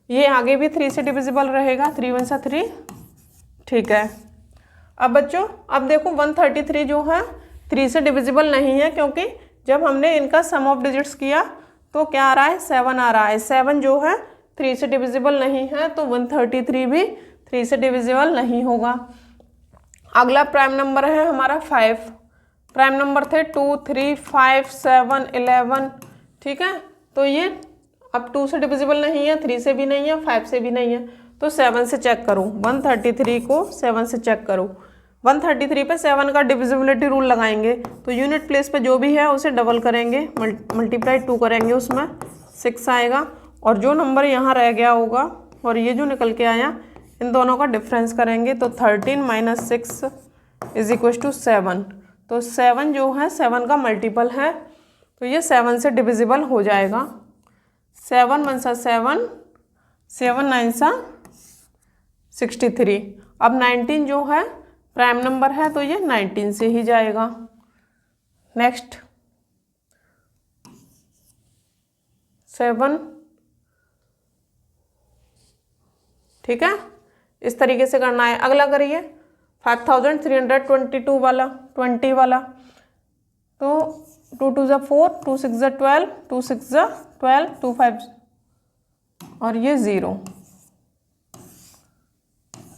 ये आगे भी 3 से डिविजिबल रहेगा, 3 1 सा 3। ठीक है, अब बच्चों अब देखो 133 जो है 3 से डिविजिबल नहीं है क्योंकि जब हमने इनका सम ऑफ डिजिट्स किया तो क्या आ रहा है 7 आ रहा है। 7 जो है 3 से डिविजिबल नहीं है तो 133 भी 3 से डिविजिबल नहीं होगा। अगला प्राइम नंबर है हमारा 5। प्राइम नंबर थे 2 3 5 7 11। ठीक है, तो ये अब 2 से डिविजिबल नहीं है, 3 से भी नहीं है, 5 से भी नहीं है। तो 7 से चेक करूँ, 133 को 7 से चेक करूँ। 133 पे 7 का डिविजिबिलिटी रूल लगाएंगे, तो यूनिट प्लेस पे जो भी है उसे डबल करेंगे, मल्टीप्लाई 2 करेंगे, उसमें 6 आएगा, और जो नंबर यहाँ रह गया होगा और ये जो निकल के आया इन दोनों का डिफरेंस करेंगे, तो 13 माइनस 6 इज इक्वल टू 7। तो 7 जो है 7 का मल्टीपल है, तो ये 7 से डिविजिबल हो जाएगा। 7 1 सा 7, 7 9 सा 63। अब 19 जो है प्राइम नंबर है, तो ये 19 से ही जाएगा। नेक्स्ट 7, ठीक है, इस तरीके से करना है। अगला करिए 5322 वाला, 20 वाला, तो 2 2 ज़ा 4, 2 6 ज़ा 12, 2 6 ज़ा 12, 2 5 और ये 0,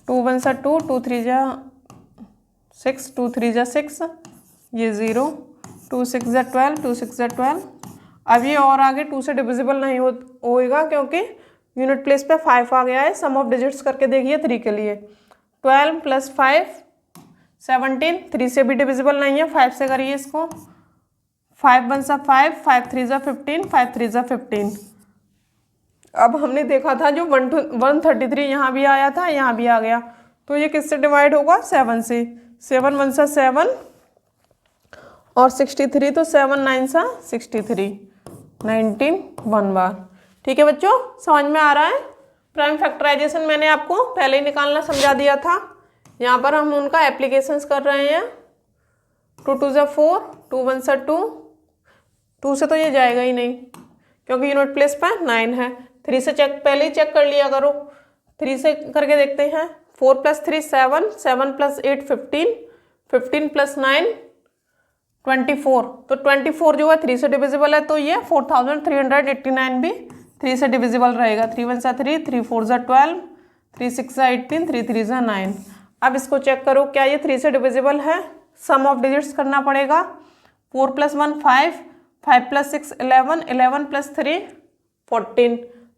2 1 सा 2, 2 3 ज़ा 6, 2 3 ज़ा 6, ये 0, 2 6 ज़ा 12, 2 6 ज़ा 12। अब ये और आगे 2 से डिविजिबल नहीं होएगा क्योंकि यूनिट प्लेस पे 5 आ गया है। सम ऑफ डिजिट्स करके देखिए 3 के लिए, 12 + 5 17, 3 से भी डिविजिबल नहीं है, 5 से करिए इसको, 5 1 सा 5, 5 3 ज़ा 15, 5 3 ज़ा 15। अब हमने देखा था जो 133 यहाँ भी आया था, यहाँ भी आ गया, तो ये किससे डिवाइड होगा? 7 से। 7 1 सा 7 और 63, तो 7 9 सा 63, 19 1 बार। ठीक है बच्चों, समझ में आ रहा है? प्राइम फैक्टराइजेशन मैंने आपको पहले ही निकालना समझा दिया था, यहाँ पर हम उनका एप्लीकेशंस कर रहे हैं। 2 2 ज़ा 4, 2 1 सा 2, 2 से तो ये जाएगा ही नहीं क्योंकि यूनिट प्लेस पर 9 है। 3 से चेक, पहले ही चेक कर लिया करो, 3 से करके देखते हैं। 4 + 3 7, 7 + 8 15, 15 + 9 24, तो 24 जो है 3 से डिविजिबल है, तो ये 4389 भी 3 से डिविजिबल रहेगा। 3 1 सा 3, 3 4 ज़ा 12, 3 6 ज़ा 18, 3 3 ज़ा 9। अब इसको चेक करो क्या ये 3 से डिविजिबल है? सम ऑफ डिजिट्स करना पड़ेगा। 4 + 1 5, 5 + 6 11, 11 + 3 14,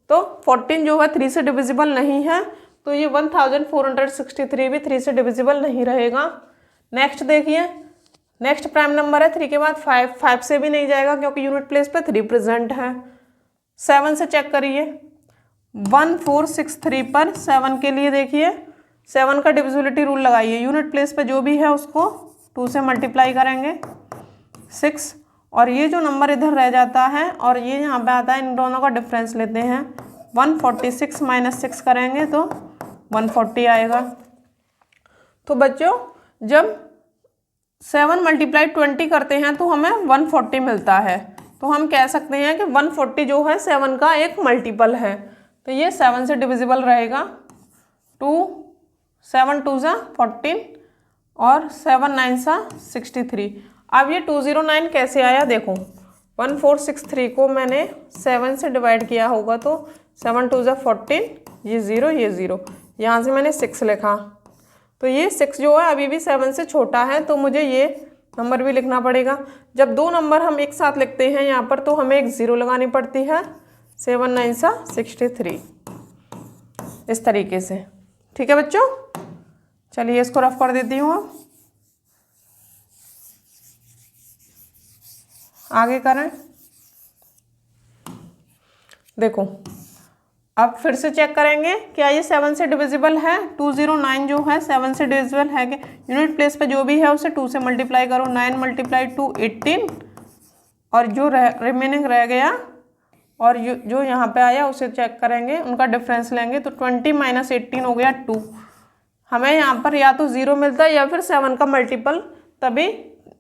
तो 14 जो है 3 से डिविजिबल नहीं है, तो ये 1463 भी 3 से डिविजिबल नहीं रहेगा। नेक्स्ट देखिए, नेक्स्ट प्राइम नंबर है 3 के बाद 5, 5 से भी नहीं जाएगा क्योंकि यूनिट प्लेस पे 3 प्रेजेंट है। 7 से चेक करिए, 1463 पर 7 के लिए देखिए, 7 का डिविजिबिलिटी रूल लगाइए, यूनिट प्लेस पे जो भी है उसको 2 से मल्टीप्लाई करेंगे 6, और ये जो नंबर इधर रह जाता है और ये यहाँ पे आता है, इन दोनों का डिफरेंस लेते हैं। 146 - 6 करेंगे तो 140 आएगा। तो बच्चों जब 7 × 20 करते हैं तो हमें 140 मिलता है, तो हम कह सकते हैं कि 140 जो है 7 का एक मल्टीपल है, तो ये 7 से डिविजिबल रहेगा। 2 7 2 ज़ा 14 और 7 9 सा 63। अब ये 209 कैसे आया देखो, 1463 को मैंने 7 से डिवाइड किया होगा, तो 7 2 ज़ा 14, ये 0 ये 0, यहाँ से मैंने 6 लिखा, तो ये 6 जो है अभी भी 7 से छोटा है, तो मुझे ये नंबर भी लिखना पड़ेगा। जब दो नंबर हम एक साथ लिखते हैं यहाँ पर, तो हमें एक 0 लगानी पड़ती है। 7 9 सा 63, इस तरीके से। ठीक है बच्चों, चलिए इसको रफ कर देती हूँ। अब आगे करें, देखो अब फिर से चेक करेंगे क्या ये 7 से डिविजिबल है। 209 जो है 7 से डिविजिबल है कि यूनिट प्लेस पे जो भी है उसे 2 से मल्टीप्लाई करो, 9 × 2 18, और जो रिमेनिंग रह गया और जो यहाँ पे आया उसे चेक करेंगे, उनका डिफरेंस लेंगे, तो 20 - 18 हो गया 2। हमें यहाँ पर या तो 0 मिलता है या फिर 7 का मल्टीपल, तभी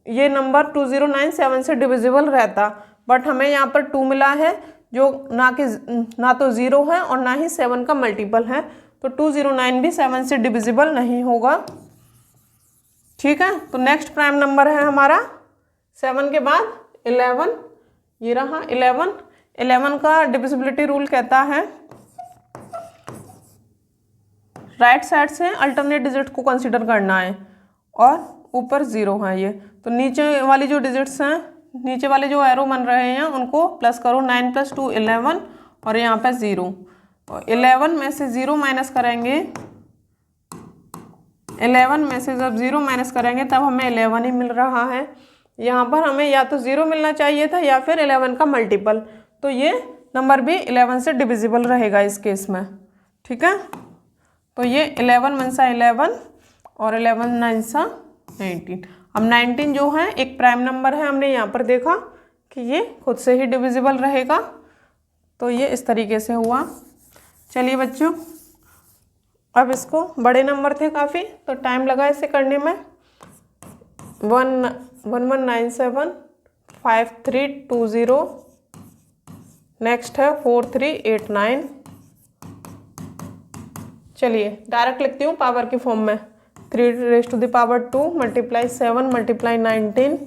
ये नंबर 209 7 से डिविजिबल रहता, बट हमें यहाँ पर 2 मिला है जो ना तो 0 है और ना ही 7 का मल्टीपल है, तो 209 भी 7 से डिविजिबल नहीं होगा। ठीक है, तो नेक्स्ट प्राइम नंबर है हमारा 7 के बाद 11, ये रहा 11। 11 का डिविजिबिलिटी रूल कहता है राइट साइड से अल्टरनेट डिजिट को कंसीडर करना है, और ऊपर 0 है ये, तो नीचे वाली जो डिजिट्स हैं, नीचे वाले जो एरो बन रहे हैं उनको प्लस करो। 9 + 2 11, और यहाँ पे 0, और 11 में से 0 माइनस करेंगे 11 में से जब 0 माइनस करेंगे तब हमें 11 ही मिल रहा है। यहाँ पर हमें या तो 0 मिलना चाहिए था या फिर 11 का मल्टीपल, तो ये नंबर भी 11 से डिविजिबल रहेगा इस केस में। ठीक है, तो ये 11 वन सा 11 और 11 नाइन सा 19। अब 19 जो है एक प्राइम नंबर है, हमने यहाँ पर देखा कि ये खुद से ही डिविजिबल रहेगा, तो ये इस तरीके से हुआ। चलिए बच्चों, अब इसको बड़े नंबर थे काफ़ी, तो टाइम लगा इसे करने में। 1197 5320, नेक्स्ट है 4389। चलिए डायरेक्ट लिखती हूँ पावर की फॉर्म में। 3⁻² मल्टीप्लाई 7 मल्टीप्लाई 19,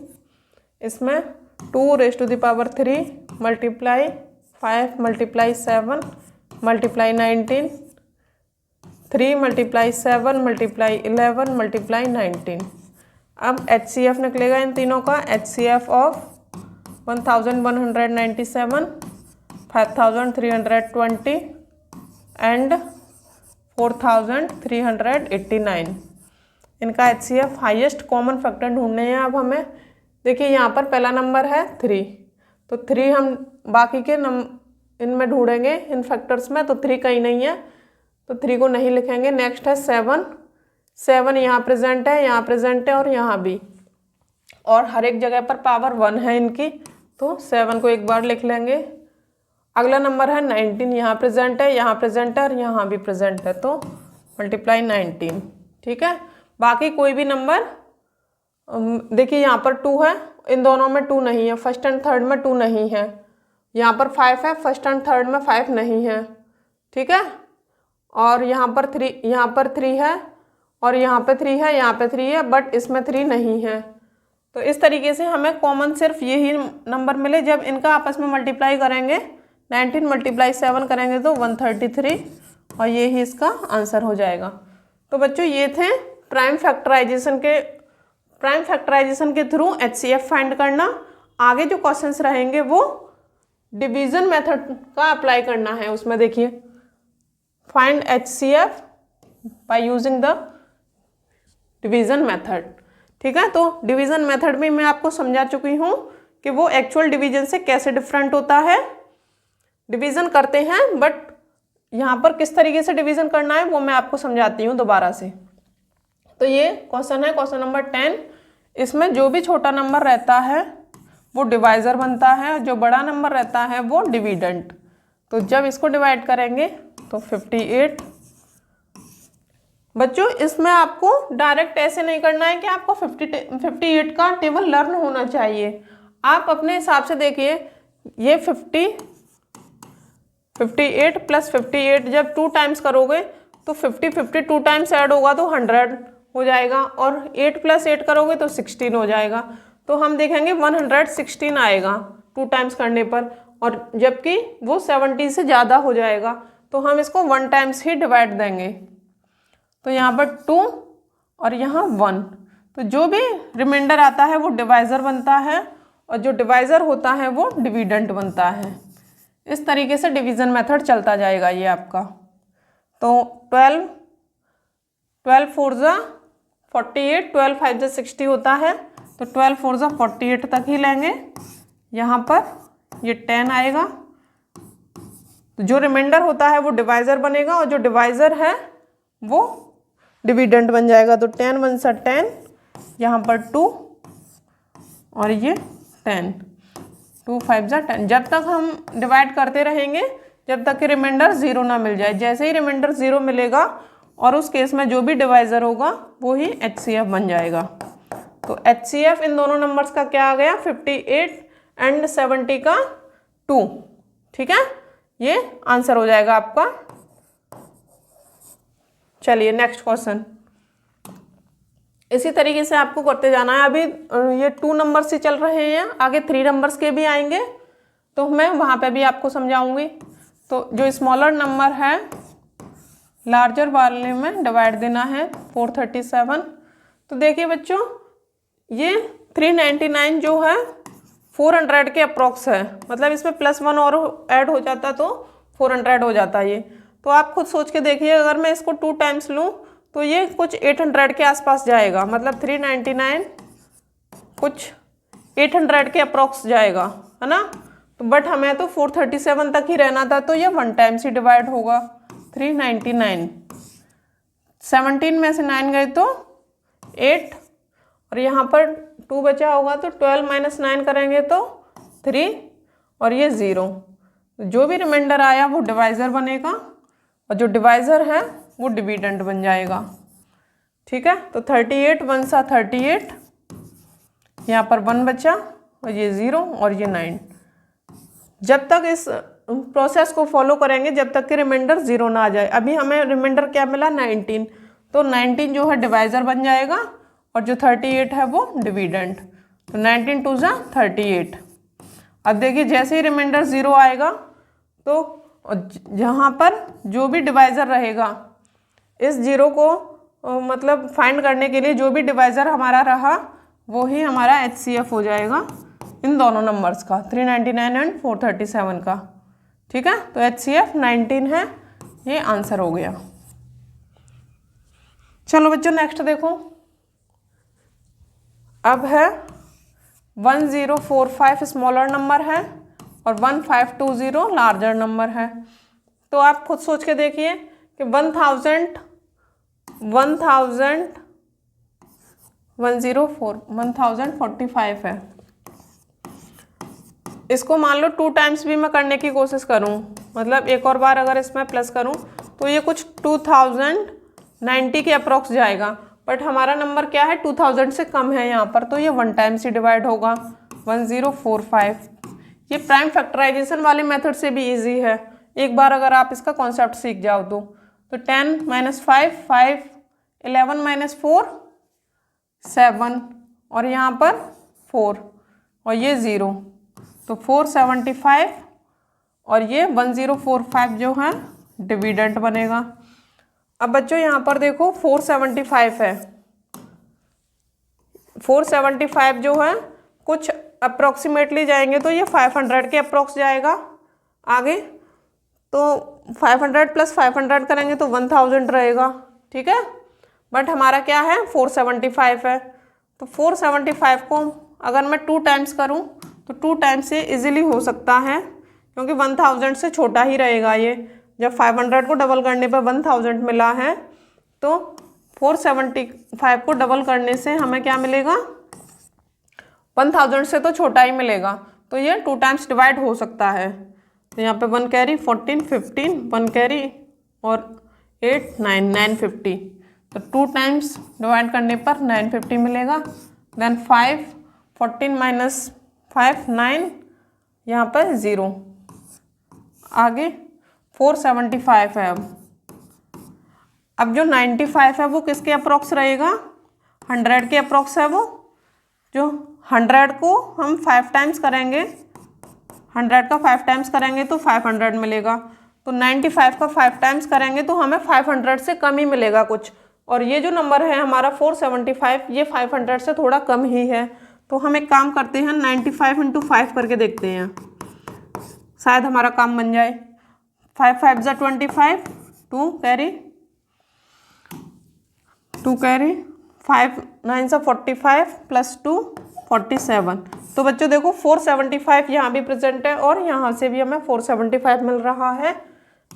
इसमें 2⁻³ multiply 5 multiply 7 multiply 19, 3 multiply 7 multiply 11 multiply 19। अब HCF निकलेगा इन तीनों का। HCF of 1197, 5320 and 4389। इनका HCF हाईएस्ट कॉमन फैक्टर ढूंढने हैं अब हमें। देखिए यहाँ पर पहला नंबर है 3, तो 3 हम बाकी के इनमें ढूंढेंगे इन फैक्टर्स में, तो 3 कहीं नहीं है, तो 3 को नहीं लिखेंगे। नेक्स्ट है 7, 7 यहाँ प्रेजेंट है, यहाँ प्रेजेंट है और यहाँ भी, और हर एक जगह पर पावर 1 है इनकी, तो 7 को एक बार लिख लेंगे। अगला नंबर है 19, यहाँ प्रेजेंट है, यहाँ प्रेजेंट है और यहाँ भी प्रेजेंट है, तो मल्टीप्लाई 19। ठीक है, बाकी कोई भी नंबर, देखिए यहाँ पर 2 है, इन दोनों में 2 नहीं है, फर्स्ट एंड थर्ड में 2 नहीं है। यहाँ पर 5 है, फर्स्ट एंड थर्ड में 5 नहीं है। ठीक है, और यहाँ पर 3 है और यहाँ पे 3 है, यहाँ पे 3 है, बट इसमें 3 नहीं है। तो इस तरीके से हमें कॉमन सिर्फ यही नंबर मिले। जब इनका आपस में मल्टीप्लाई करेंगे, 19 मल्टीप्लाई 7 करेंगे तो 133, और ये ही इसका आंसर हो जाएगा। तो बच्चों ये थे प्राइम फैक्टराइजेशन के थ्रू HCF फाइंड करना। आगे जो क्वेश्चंस रहेंगे वो डिवीजन मेथड का अप्लाई करना है। उसमें देखिए find HCF by using the division method. ठीक है, तो डिवीजन मेथड में मैं आपको समझा चुकी हूँ कि वो एक्चुअल डिवीजन से कैसे डिफरेंट होता है। डिवीजन करते हैं, बट यहाँ पर किस तरीके से डिवीजन करना है वो मैं आपको समझाती हूँ दोबारा से। तो ये क्वेश्चन है, क्वेश्चन नंबर 10। इसमें जो भी छोटा नंबर रहता है वो डिवाइजर बनता है, जो बड़ा नंबर रहता है वो डिविडेंट। तो जब इसको डिवाइड करेंगे तो 58। बच्चों इसमें आपको डायरेक्ट ऐसे नहीं करना है कि आपको 58 का टेबल लर्न होना चाहिए। आप अपने हिसाब से देखिए, ये 58 प्लस 58 जब 2 टाइम्स करोगे तो 50 2 टाइम्स ऐड होगा तो 100 हो जाएगा, और 8 प्लस 8 करोगे तो 16 हो जाएगा। तो हम देखेंगे 116 आएगा 2 टाइम्स करने पर, और जबकि वो 70 से ज़्यादा हो जाएगा, तो हम इसको 1 टाइम्स ही डिवाइड देंगे। तो यहाँ पर 2 और यहाँ 1, तो जो भी रिमाइंडर आता है वो डिवाइज़र बनता है, और जो डिवाइज़र होता है वो डिविडेंट बनता है। इस तरीके से डिवीज़न मेथड चलता जाएगा ये आपका। तो 12 4 ज़ा 48, 12 5 ज़ा 60 होता है, तो 12 4 ज़ा 48 तक ही लेंगे। यहाँ पर ये 10 आएगा, तो जो रिमाइंडर होता है वो डिवाइज़र बनेगा, और जो डिवाइज़र है वो डिविडेंट बन जाएगा। तो 10 1 सा 10, यहाँ पर 2 और ये 10, 2 5 ज़ा 10। जब तक हम डिवाइड करते रहेंगे जब तक कि रिमाइंडर 0 ना मिल जाए। जैसे ही रिमाइंडर 0 मिलेगा और उस केस में जो भी डिवाइज़र होगा वो ही HCF बन जाएगा। तो HCF इन दोनों नंबर्स का क्या आ गया, 58 एंड 70 का 2। ठीक है, ये आंसर हो जाएगा आपका। चलिए नेक्स्ट क्वेश्चन। इसी तरीके से आपको करते जाना है। अभी ये 2 नंबर्स ही चल रहे हैं, आगे 3 नंबर्स के भी आएंगे, तो मैं वहाँ पे भी आपको समझाऊंगी। तो जो स्मॉलर नंबर है लार्जर वाले में डिवाइड देना है 437। तो देखिए बच्चों, ये 399 जो है 400 के अप्रॉक्स है, मतलब इसमें +1 और ऐड हो जाता तो 400 हो जाता ये। तो आप खुद सोच के देखिए, अगर मैं इसको 2 टाइम्स लूँ तो ये कुछ 800 के आसपास जाएगा, मतलब 399 कुछ 800 के अप्रॉक्स जाएगा, है ना। तो बट हमें तो 437 तक ही रहना था, तो ये 1 टाइम्स ही डिवाइड होगा। 399, 17 में से 9 गए तो 8, और यहाँ पर 2 बचा होगा, तो 12 माइनस 9 करेंगे तो 3, और ये 0। जो भी रिमाइंडर आया वो डिवाइज़र बनेगा, और जो डिवाइज़र है वो डिविडेंड बन जाएगा। ठीक है, तो 38 1 सा 38, यहाँ पर 1 बचा, और ये 0 और ये 9। जब तक इस प्रोसेस को फॉलो करेंगे जब तक कि रिमाइंडर 0 ना आ जाए। अभी हमें रिमाइंडर क्या मिला, 19, तो 19 जो है डिवाइज़र बन जाएगा, और जो 38 है वो डिविडेंड। तो 19 2 ज़ा 38। अब देखिए जैसे ही रिमाइंडर 0 आएगा तो जहाँ पर जो भी डिवाइज़र रहेगा, इस 0 को मतलब फाइंड करने के लिए जो भी डिवाइज़र हमारा रहा वो ही हमारा HCF हो जाएगा इन दोनों नंबर्स का, 399 एंड 437 का। ठीक है, तो HCF 19 है, ये आंसर हो गया। चलो बच्चों नेक्स्ट देखो, अब है 1045 स्मॉलर नंबर है और 1520 लार्जर नंबर है। तो आप खुद सोच के देखिए कि 1045 है। इसको मान लो 2 टाइम्स भी मैं करने की कोशिश करूं, मतलब एक और बार अगर इसमें प्लस करूं तो ये कुछ 2090 के अप्रॉक्स जाएगा, बट हमारा नंबर क्या है 2000 से कम है यहाँ पर, तो ये 1 टाइम्स ही डिवाइड होगा। 1045, ये प्राइम फैक्टराइजेशन वाले मेथड से भी इजी है, एक बार अगर आप इसका कॉन्सेप्ट सीख जाओ तो 10 माइनस 5 5, 11 माइनस 4 7, और यहाँ पर 4 और ये 0, तो 475, और ये 1045 जो है डिविडेंट बनेगा। अब बच्चों यहाँ पर देखो 475 है, 475 जो है कुछ अप्रॉक्सीमेटली जाएंगे तो ये 500 के अप्रॉक्स जाएगा आगे, तो 500 प्लस 500 करेंगे तो 1000 रहेगा। ठीक है, बट हमारा क्या है 475 है, तो 475 को अगर मैं 2 टाइम्स करूं तो 2 टाइम्स से इजीली हो सकता है, क्योंकि 1000 से छोटा ही रहेगा ये। जब 500 को डबल करने पर 1000 मिला है, तो 475 को डबल करने से हमें क्या मिलेगा, 1000 से तो छोटा ही मिलेगा, तो ये 2 टाइम्स डिवाइड हो सकता है। तो यहाँ पे 1 कैरी 14 15, 1 कैरी और 8 9 950, तो 2 टाइम्स डिवाइड करने पर 950 मिलेगा। देन 5 14 माइनस 5 9, यहाँ पर 0, आगे 475 है। अब जो 95 है वो किसके अप्रॉक्स रहेगा, 100 के अप्रॉक्स है वो। जो 100 को हम 5 टाइम्स करेंगे, 100 का 5 टाइम्स करेंगे तो 500 मिलेगा, तो 95 का 5 टाइम्स करेंगे तो हमें 500 से कम ही मिलेगा कुछ, और ये जो नंबर है हमारा 475 ये 500 से थोड़ा कम ही है। तो हम एक काम करते हैं 95 इंटू 5 करके देखते हैं, शायद हमारा काम बन जाए। 5 5 ज़ा 25, 2 कैरी 2 कैरी 5 9 ज़ा 45 प्लस 2 47। तो बच्चों देखो 475 यहाँ भी प्रेजेंट है और यहाँ से भी हमें 475 मिल रहा है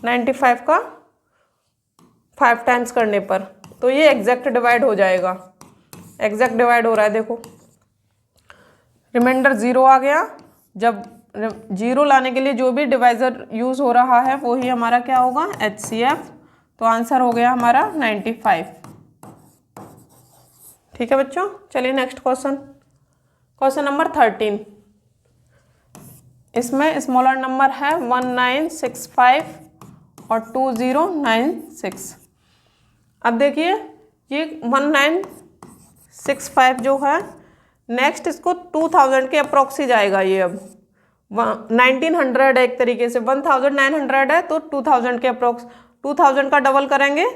95 का 5 टाइम्स करने पर, तो ये एग्जैक्ट डिवाइड हो जाएगा। एग्जैक्ट डिवाइड हो रहा है, देखो रिमाइंडर 0 आ गया। जब 0 लाने के लिए जो भी डिवाइज़र यूज़ हो रहा है वो ही हमारा क्या होगा, HCF। तो आंसर हो गया हमारा 95। ठीक है बच्चों, चलिए नेक्स्ट क्वेश्चन, क्वेश्चन नंबर 13। इसमें स्मॉलर नंबर है 1965 और 2096। अब देखिए ये 1965 जो है नेक्स्ट इसको 2000 के अप्रॉक्स ही जाएगा। ये अब 1900 है एक तरीके से, 1900 है तो 2000 के अप्रॉक्स, 2000 का डबल करेंगे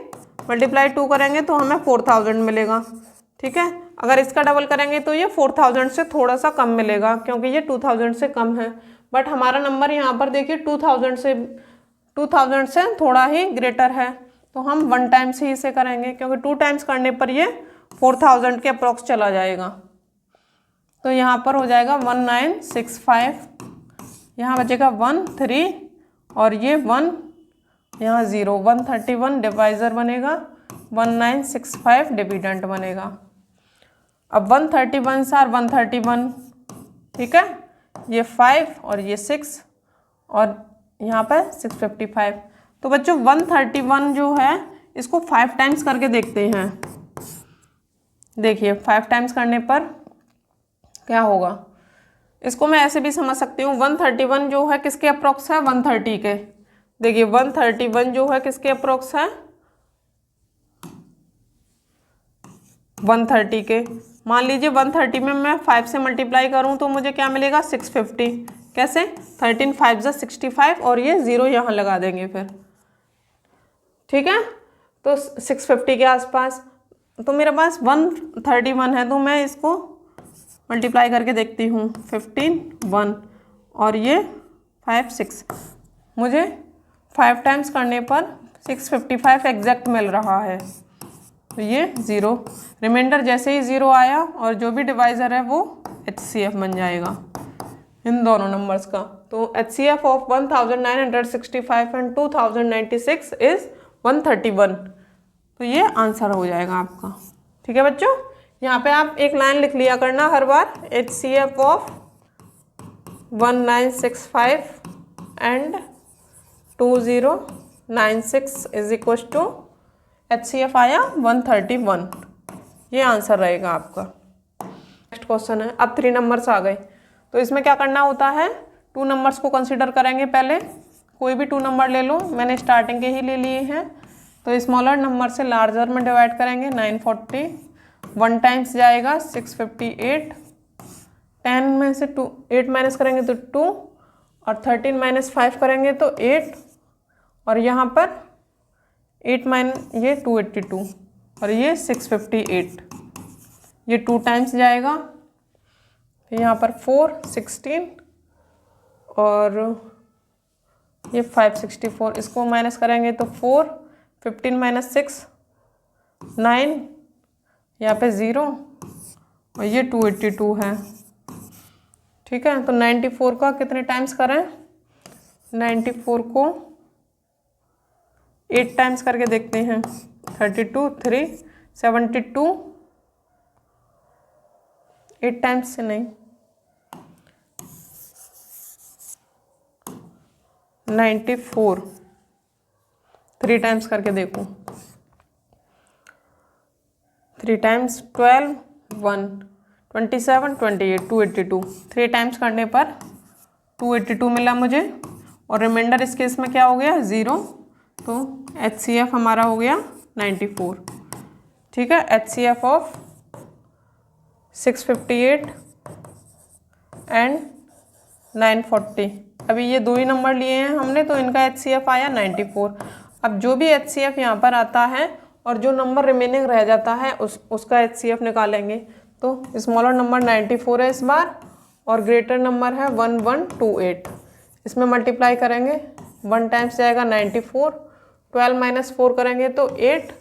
मल्टीप्लाई 2 करेंगे तो हमें 4000 मिलेगा। ठीक है, अगर इसका डबल करेंगे तो ये 4000 से थोड़ा सा कम मिलेगा क्योंकि ये 2000 से कम है, बट हमारा नंबर यहाँ पर देखिए 2000 से थोड़ा ही ग्रेटर है। तो हम 1 टाइम्स ही इसे करेंगे, क्योंकि 2 टाइम्स करने पर ये 4000 के अप्रॉक्स चला जाएगा। तो यहाँ पर हो जाएगा 1965, यहाँ बचेगा 1 3 और ये 1 यहाँ 0, 131 डिवाइज़र बनेगा, 1965 डिविडेंट बनेगा। अब 131 सार 131, ठीक है, ये 5 और ये 6 और यहाँ पर 655। तो बच्चों 131 जो है इसको 5 टाइम्स करके देखते हैं। देखिए 5 टाइम्स करने पर क्या होगा, इसको मैं ऐसे भी समझ सकती हूँ। 131 जो है किसके अप्रॉक्स है, 130 के। देखिए 131 जो है किसके अप्रॉक्स है, 130 के। मान लीजिए 130 में मैं 5 से मल्टीप्लाई करूँ तो मुझे क्या मिलेगा, 650। कैसे, 13 5 जा 65 और ये 0 यहाँ लगा देंगे फिर, ठीक है। तो 650 के आसपास, तो मेरे पास 131 है, तो मैं इसको मल्टीप्लाई करके देखती हूँ। 15 1 और ये 5 6, मुझे 5 टाइम्स करने पर 655 एग्जैक्ट मिल रहा है। तो ये 0, रिमाइंडर जैसे ही 0 आया और जो भी डिवाइज़र है वो HCF बन जाएगा इन दोनों नंबर्स का। तो HCF ऑफ 1965 एंड 2096 इज़ 131। तो ये आंसर हो जाएगा आपका, ठीक है बच्चों। यहाँ पे आप एक लाइन लिख लिया करना हर बार, HCF of 1965 and 2096 is equal to HCF आया 131। ये आंसर रहेगा आपका। नेक्स्ट क्वेश्चन है, अब 3 नंबर्स आ गए। तो इसमें क्या करना होता है, 2 नंबर्स को कंसीडर करेंगे। पहले कोई भी 2 नंबर ले लो, मैंने स्टार्टिंग के ही ले लिए हैं। तो स्मॉलर नंबर से लार्जर में डिवाइड करेंगे। 940 1 टाइम्स जाएगा 658, 10 में से 8 माइनस करेंगे तो 2 और 13 माइनस 5 करेंगे तो 8 और यहाँ पर 8 माइनस ये 282 और ये 658, ये 2 टाइम्स जाएगा। यहाँ पर 4 16 और ये 564, इसको माइनस करेंगे तो 4 15 माइनस 6 9, यहाँ पे 0 और ये 282 है, ठीक है। तो 94 का कितने टाइम्स करें, 94 को 8 टाइम्स करके देखते हैं। 32 3 72, 8 टाइम्स से नहीं, 94 3 टाइम्स करके देखो। 3 टाइम्स 12 1 27 28 282, 3 टाइम्स करने पर 282 मिला मुझे और रिमाइंडर इस केस में क्या हो गया, 0। तो HCF हमारा हो गया 94, ठीक है। HCF ऑफ 658 एंड 940, अभी ये 2 ही नंबर लिए हैं हमने, तो इनका HCF आया 94। अब जो भी HCF यहाँ पर आता है और जो नंबर रिमेनिंग रह जाता है उसका HCF निकालेंगे। तो स्मॉलर नंबर 94 है इस बार और ग्रेटर नंबर है 1128, इसमें मल्टीप्लाई करेंगे। 1 टाइम्स जाएगा 94, 12 माइनस 4 करेंगे तो 8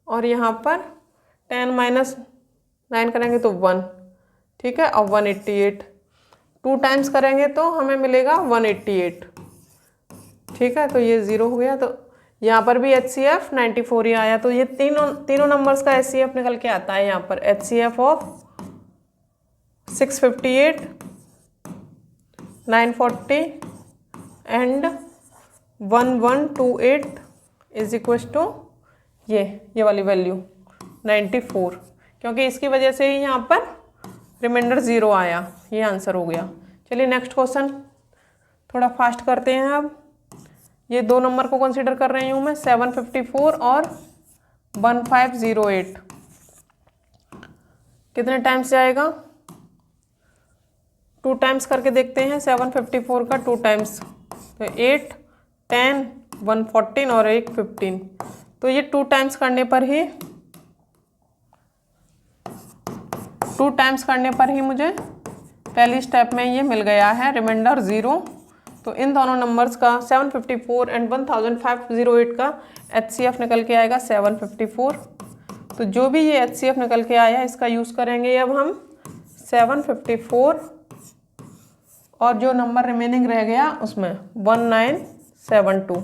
और यहाँ पर 10 माइनस 9 करेंगे तो 1, ठीक है। और 188, 2 टाइम्स करेंगे तो हमें मिलेगा 188, ठीक है। तो ये 0 हो गया। तो यहाँ पर भी HCF 94 ही आया। तो ये तीनों नंबर्स का HCF निकल के आता है यहाँ पर। HCF of 658 940 and 1128 is equal to ये वाली वैल्यू 94, क्योंकि इसकी वजह से ही यहाँ पर रिमाइंडर 0 आया। ये आंसर हो गया। चलिए नेक्स्ट क्वेश्चन थोड़ा फास्ट करते हैं। अब ये 2 नंबर को कंसीडर कर रही हूँ मैं, 754 और 1508। कितने टाइम्स जाएगा, 2 टाइम्स करके देखते हैं। 754 का 2 टाइम्स तो 8 10 114 और 1 15। तो ये 2 टाइम्स करने पर ही 2 टाइम्स करने पर ही मुझे पहली स्टेप में ये मिल गया है रिमाइंडर 0। तो इन दोनों नंबर्स का 754 एंड 1508 का HCF निकल के आएगा 754। तो जो भी ये HCF निकल के आया इसका यूज़ करेंगे अब हम 754 और जो नंबर रिमेनिंग रह गया उसमें 1972।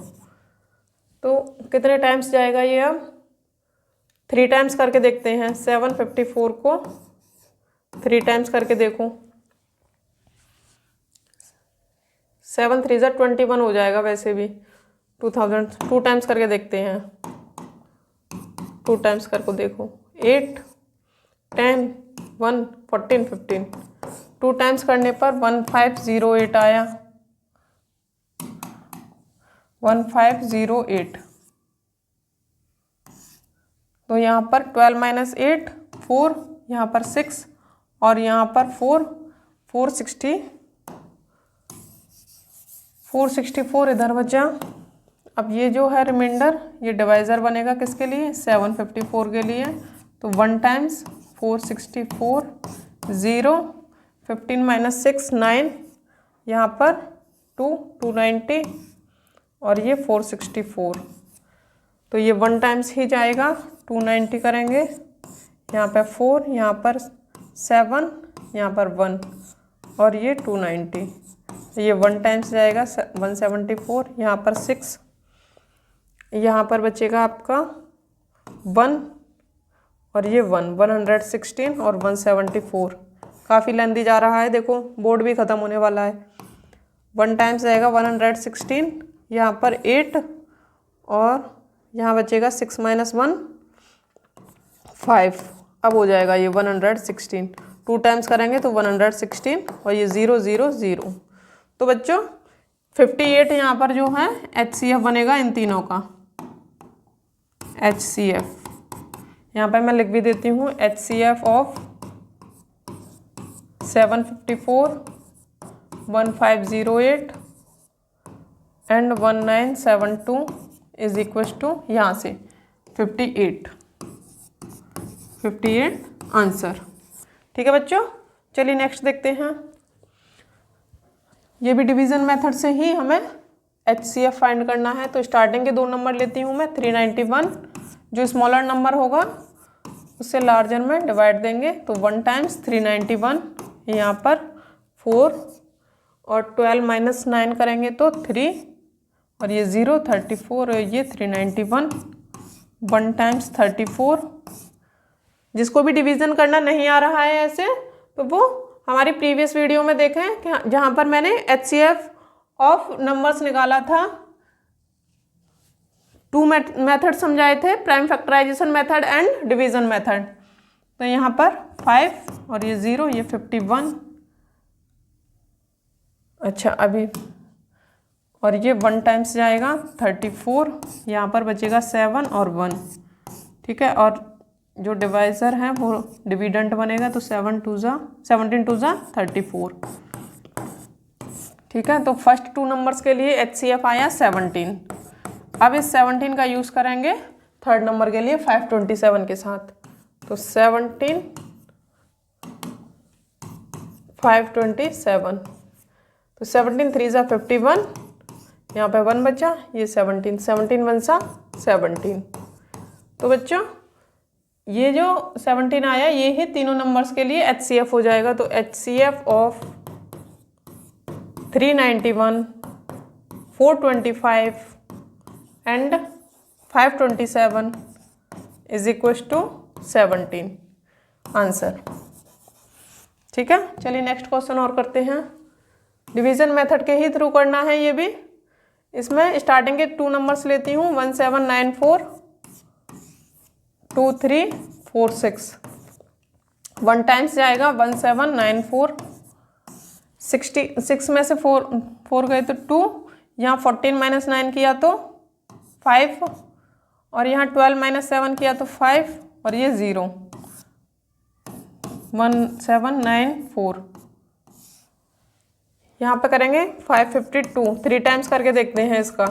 तो कितने टाइम्स जाएगा ये अब 3 टाइम्स करके देखते हैं। 754 को 3 टाइम्स करके देखो, 7 3 21 हो जाएगा वैसे भी 2000। 2 टाइम्स करके देखते हैं, 2 टाइम्स करके देखो 8 10 1 14 15। 2 टाइम्स करने पर 1508 आया, 1508। तो यहाँ पर 12 माइनस 8 4, यहाँ पर 6 और यहाँ पर 464 इधर बचा। अब ये जो है रिमाइंडर ये डिवाइज़र बनेगा किसके लिए 754 के लिए। तो 1 टाइम्स 464 0 15 माइनस 6 9, यहाँ पर 290 और ये 464। तो ये 1 टाइम्स ही जाएगा, 290 करेंगे, यहाँ पर 4, यहाँ पर 7, यहाँ पर 1 और ये 290। ये 1 टाइम्स जाएगा 174, यहाँ पर 6, यहाँ पर बचेगा आपका 1 और ये 116 और 174। काफ़ी लेंदी जा रहा है, देखो बोर्ड भी ख़त्म होने वाला है। 1 टाइम्स जाएगा 116, यहाँ पर 8 और यहाँ बचेगा 6 माइनस 1 5। अब हो जाएगा ये 116। 2 टाइम्स करेंगे तो 116 और ये 0 0 0। तो बच्चों 58 यहाँ पर जो है HCF बनेगा इन तीनों का। HCF यहाँ पर मैं लिख भी देती हूँ, HCF of 754 1508 and 1972 is equal to यहाँ से 58 आंसर। ठीक है बच्चों, चलिए नेक्स्ट देखते हैं। ये भी डिवीज़न मेथड से ही हमें HCF फाइंड करना है। तो स्टार्टिंग के 2 नंबर लेती हूँ मैं। 391 जो स्मॉलर नंबर होगा उससे लार्जर में डिवाइड देंगे। तो 1 टाइम्स 391, यहाँ पर 4 और 12 माइनस 9 करेंगे तो 3 और ये 0 34 और ये 391। 1 टाइम्स 34। जिसको भी डिवीज़न करना नहीं आ रहा है ऐसे तो वो हमारी प्रीवियस वीडियो में देखें कि जहाँ पर मैंने HCF ऑफ नंबर्स निकाला था। 2 मेथड समझाए थे, prime factorisation method and division method. तो यहाँ पर 5 और ये 0, ये 51। अच्छा अभी और ये 1 टाइम्स जाएगा 34, यहाँ पर बचेगा 7 और 1। ठीक है, और जो डिवाइज़र है वो डिविडेंट बनेगा। तो 17 2 जा 34। ठीक है, तो फर्स्ट 2 नंबर्स के लिए HCF आया 17। अब इस 17 का यूज़ करेंगे थर्ड नंबर के लिए 527 के साथ। तो 17 527। तो 17 3 जा 51, यहाँ पे 1 बचा, ये 17 17 1 सा 17। तो बच्चों ये जो 17 आया ये ही तीनों नंबर्स के लिए HCF हो जाएगा। तो HCF of 391 425 and 527 is equal to 17 answer. ठीक है, चलिए नेक्स्ट क्वेश्चन और करते हैं। डिवीज़न मेथड के ही थ्रू करना है ये भी। इसमें स्टार्टिंग के 2 नंबर्स लेती हूँ 1794 2346। 1 टाइम्स जाएगा 1794। 66 में से 4 गए तो 2, यहाँ 14 माइनस 9 किया तो 5 और यहाँ 12 माइनस 7 किया तो 5 और ये 0 1794। यहाँ पे करेंगे 552। 3 टाइम्स करके देखते हैं इसका।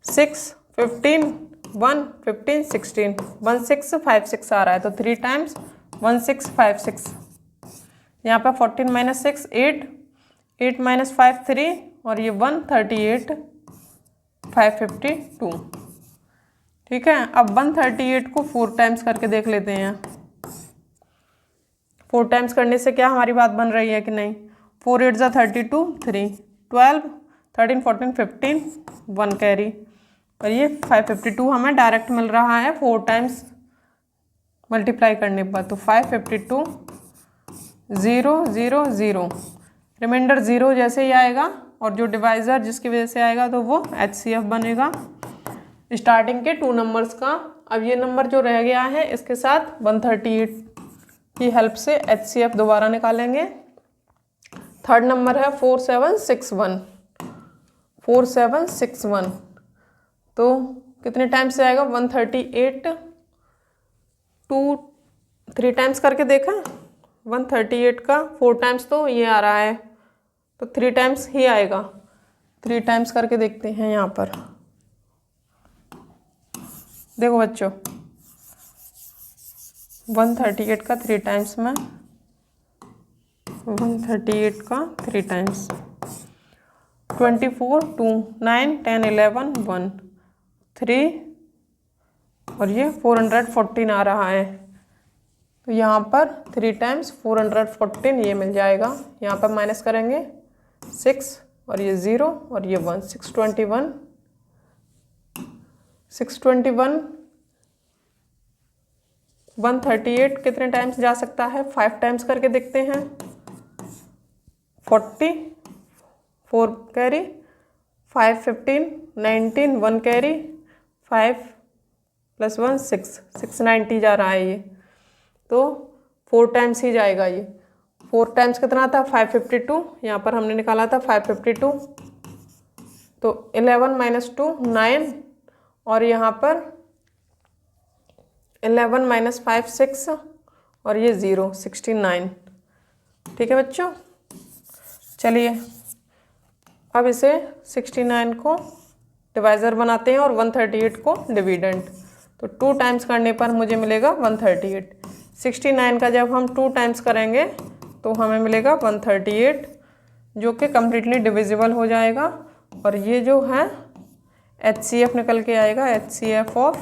6 15 1 15 16 1656 आ रहा है। तो 3 टाइम्स 1656। यहाँ पर 14 माइनस 6 8 8 माइनस 5 3 और ये 138 552। ठीक है, अब 138 को 4 टाइम्स करके देख लेते हैं। 4 टाइम्स करने से क्या हमारी बात बन रही है कि नहीं। 4 8 ज़ा 32, 3 12 13 14 15 1 कैरी, और ये 552 हमें डायरेक्ट मिल रहा है 4 टाइम्स मल्टीप्लाई करने पर। तो 552 0 0 0, रिमाइंडर 0 जैसे ही आएगा और जो डिवाइज़र जिसकी वजह से आएगा तो वो HCF बनेगा स्टार्टिंग के 2 नंबर्स का। अब ये नंबर जो रह गया है इसके साथ 138 की हेल्प से HCF दोबारा निकालेंगे। थर्ड नंबर है 4761, 4761, तो कितने टाइम्स से आएगा। 138 2 3 टाइम्स करके देखा, 138 का 4 टाइम्स तो ये आ रहा है, तो 3 टाइम्स ही आएगा। 3 टाइम्स करके देखते हैं यहाँ पर। देखो बच्चों, 138 का 3 टाइम्स में, 138 का 3 टाइम्स 24 2 9 10 11 1 3, और ये 414 आ रहा है। तो यहाँ पर 3 टाइम्स 414 ये मिल जाएगा। यहाँ पर माइनस करेंगे 6 और ये 0 और ये 1, 621 621। 138 कितने टाइम्स जा सकता है, 5 टाइम्स करके देखते हैं। 40 4 कैरी, 5 15 19 1 कैरी, 5 + 1 6 690 जा रहा है ये, तो 4 टाइम्स ही जाएगा ये। 4 टाइम्स कितना था, 552, यहाँ पर हमने निकाला था 552, तो 11 - 2 9, और यहाँ पर 11 - 5 6, और ये 0 69। ठीक है बच्चों, चलिए अब इसे 69 को डिवाइज़र बनाते हैं और 138 को डिविडेंड। तो 2 टाइम्स करने पर मुझे मिलेगा 138। 69 का जब हम 2 टाइम्स करेंगे तो हमें मिलेगा 138, जो कि कम्प्लीटली डिविजिबल हो जाएगा। और ये जो है HCF निकल के आएगा, HCF ऑफ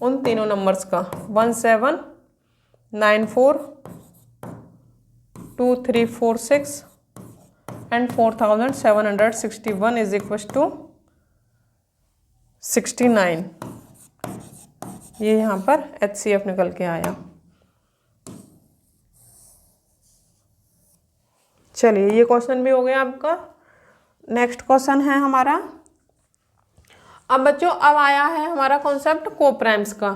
उन तीनों नंबर्स का 1794 2346 एंड 4761 इज इक्वल टू 69। ये यहाँ पर HCF निकल के आया। चलिए, ये क्वेश्चन भी हो गया आपका। नेक्स्ट क्वेश्चन है हमारा। अब बच्चों, अब आया है हमारा कॉन्सेप्ट कोप्राइम्स का।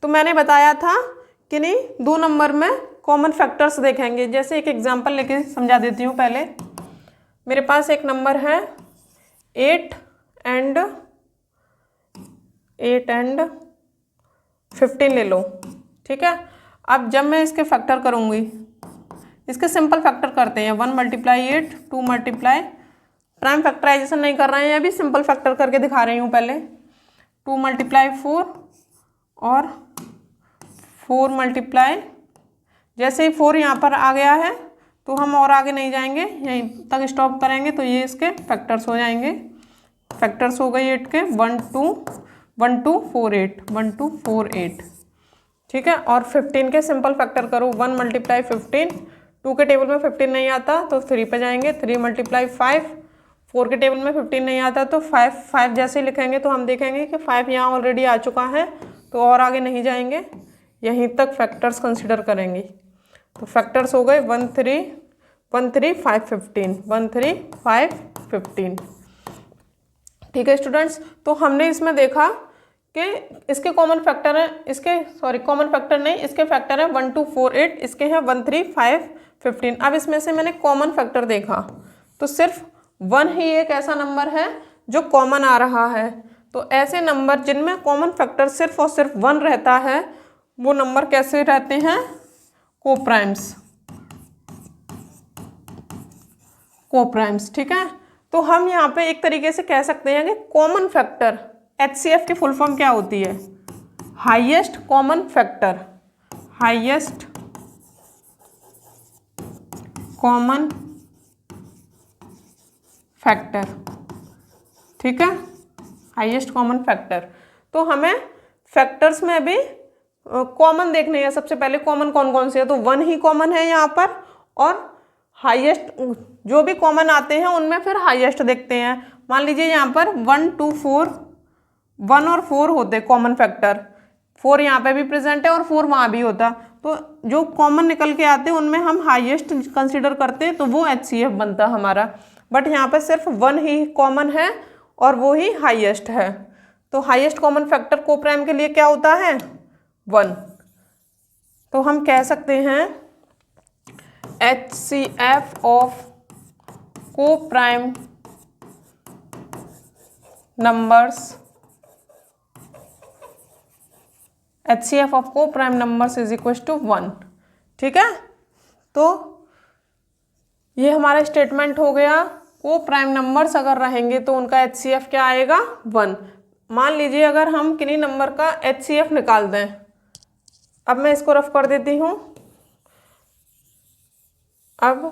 तो मैंने बताया था कि नहीं, 2 नंबर में कॉमन फैक्टर्स देखेंगे। जैसे एक एग्जांपल लेके समझा देती हूँ। पहले मेरे पास एक नंबर है 8 एंड 15 ले लो। ठीक है, अब जब मैं इसके फैक्टर करूँगी, इसके सिंपल फैक्टर करते हैं। 1 × 8, 2 × प्राइम फैक्टराइजेशन नहीं कर रहे हैं, अभी सिंपल फैक्टर करके दिखा रही हूँ। पहले 2 × 4 और 4 × जैसे ही 4 यहाँ पर आ गया है तो हम और आगे नहीं जाएंगे, यहीं तक स्टॉप करेंगे। तो ये इसके फैक्टर्स हो जाएंगे। फैक्टर्स हो गए 8 के, 1 2 4 8, 1 2 4 8। ठीक है, और 15 के सिंपल फैक्टर करो। 1 × 15, 2 के टेबल में 15 नहीं आता तो 3 पे जाएंगे। 3 × 5, 4 के टेबल में 15 नहीं आता तो 5 जैसे ही लिखेंगे तो हम देखेंगे कि 5 यहाँ ऑलरेडी आ चुका है, तो और आगे नहीं जाएंगे, यहीं तक फैक्टर्स कंसिडर करेंगे। तो फैक्टर्स हो गए 1 3 5 15, 1 3 5 15। ठीक है स्टूडेंट्स, तो हमने इसमें देखा कि इसके कॉमन फैक्टर है, कॉमन फैक्टर नहीं, इसके फैक्टर है 1 2 4 8, इसके हैं 1 3 5 15। अब इसमें से मैंने कॉमन फैक्टर देखा तो सिर्फ 1 ही एक ऐसा नंबर है जो कॉमन आ रहा है। तो ऐसे नंबर जिनमें कॉमन फैक्टर सिर्फ और सिर्फ 1 रहता है, वो नंबर कैसे रहते हैं, कोप्राइम्स। ठीक है, तो हम यहाँ पे एक तरीके से कह सकते हैं कि कॉमन फैक्टर, HCF की फुल फॉर्म क्या होती है, highest common factor. Highest common factor, ठीक है, हाईएस्ट कॉमन फैक्टर। तो हमें फैक्टर्स में भी कॉमन देखने हैं। सबसे पहले कॉमन कौन कौन से है, तो 1 ही कॉमन है यहाँ पर, और हाईएस्ट जो भी कॉमन आते हैं उनमें फिर हाईएस्ट देखते हैं। मान लीजिए यहाँ पर 1 2 4, 1 और 4 होते कॉमन फैक्टर, 4 यहाँ पे भी प्रेजेंट है और 4 वहाँ भी होता, तो जो कॉमन निकल के आते हैं उनमें हम हाईएस्ट कंसिडर करते हैं, तो वो HCF बनता हमारा। बट यहाँ पे सिर्फ 1 ही कॉमन है और वो ही हाईएस्ट है। तो हाईएस्ट कॉमन फैक्टर कोप्राइम के लिए क्या होता है, 1। तो हम कह सकते हैं HCF of coprime numbers, HCF of coprime numbers is equal to 1, ठीक है। तो ये हमारा स्टेटमेंट हो गया। कोप्राइम नंबर्स अगर रहेंगे तो उनका HCF क्या आएगा, 1। मान लीजिए अगर हम किन्हीं नंबर का HCF निकाल दें, अब मैं इसको रफ कर देती हूँ। अब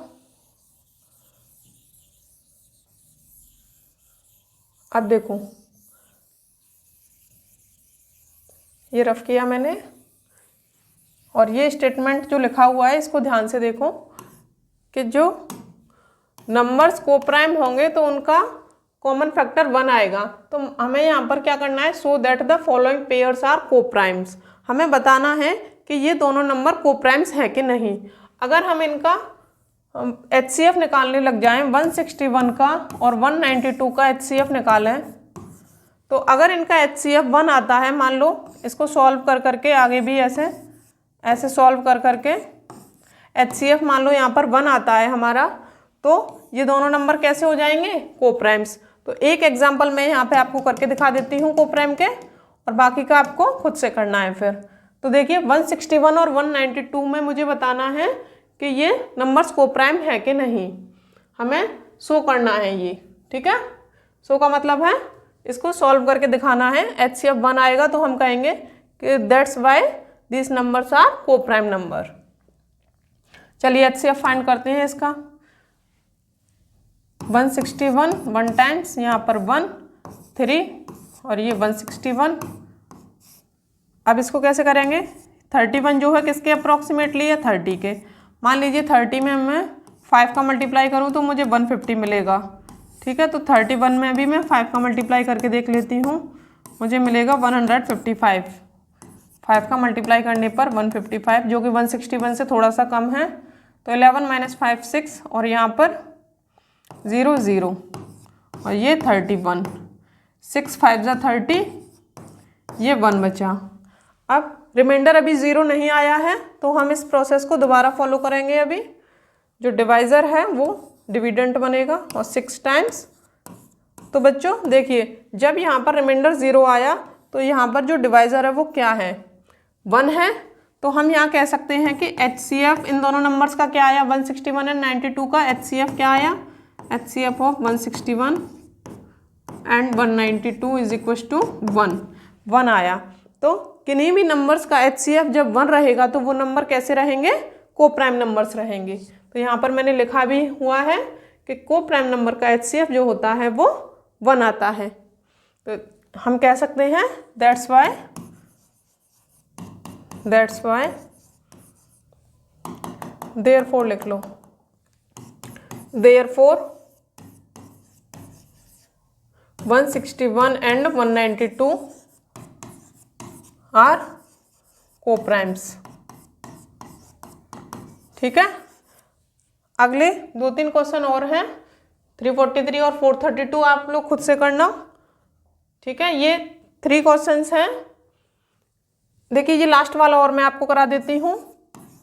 देखो, ये रफ किया मैंने, और ये स्टेटमेंट जो लिखा हुआ है इसको ध्यान से देखो कि जो नंबर्स कोप्राइम होंगे तो उनका कॉमन फैक्टर 1 आएगा। तो हमें यहाँ पर क्या करना है, so that the following pairs are coprimes. हमें बताना है कि ये दोनों नंबर कोप्राइम्स हैं कि नहीं। अगर हम इनका HCF निकालने लग जाएं, 161 का और 192 का HCF निकालें, तो अगर इनका HCF 1 आता है, मान लो इसको सॉल्व कर करके आगे भी ऐसे सॉल्व कर करके HCF मान लो यहाँ पर 1 आता है हमारा, तो ये दोनों नंबर कैसे हो जाएंगे, कोप्राइम्स। तो एक एग्जांपल मैं यहाँ पे आपको करके दिखा देती हूँ कोप्राइम के, और बाकी का आपको खुद से करना है फिर। तो देखिए 161 और 192 में मुझे बताना है कि ये नंबर्स कोप्राइम है कि नहीं, हमें शो करना है ये, ठीक है। शो का मतलब है इसको सॉल्व करके दिखाना है। HCF 1 आएगा तो हम कहेंगे कि that's why this numbers are coprime number. चलिए HCF फाइंड करते हैं इसका। 161 1 टाइम्स, यहाँ पर 1 3 और ये 161। अब इसको कैसे करेंगे, 31 जो है किसके अप्रोक्सीमेटली है, 30 के। मान लीजिए 30 में मैं 5 का मल्टीप्लाई करूँ तो मुझे 150 मिलेगा, ठीक है। तो 31 में भी मैं 5 का मल्टीप्लाई करके देख लेती हूँ, मुझे मिलेगा 155। 5 का मल्टीप्लाई करने पर 155, जो कि 161 से थोड़ा सा कम है। तो 11 - 5 6, और यहाँ पर 0 0 और ये 31, 6 5 जा 30, ये 1 बचा। अब रिमाइंडर अभी 0 नहीं आया है तो हम इस प्रोसेस को दोबारा फॉलो करेंगे। अभी जो डिवाइज़र है वो डिविडेंट बनेगा और 6 टाइम्स। तो बच्चों देखिए, जब यहाँ पर रिमाइंडर 0 आया तो यहाँ पर जो डिवाइज़र है वो क्या है, 1 है। तो हम यहाँ कह सकते हैं कि HCF इन दोनों नंबर्स का क्या आया, 161 एंड 92 का HCF क्या आया, HCF of 161 and 192 is equal to 1 आया। तो किन्हीं भी नंबर्स का HCF जब 1 रहेगा तो वो नंबर कैसे रहेंगे, कोप्राइम नंबर्स रहेंगे। तो यहाँ पर मैंने लिखा भी हुआ है कि कोप्राइम नंबर का HCF जो होता है वो 1 आता है। तो हम कह सकते हैं दैट्स वाई देयरफॉर लिख लो, देयरफॉर 161 एंड 192 आर कोप्राइम्स, ठीक है। अगले 2-3 क्वेश्चन और हैं, 343 और 432 आप लोग खुद से करना, ठीक है। ये 3 क्वेश्चंस हैं। देखिए ये लास्ट वाला और मैं आपको करा देती हूँ,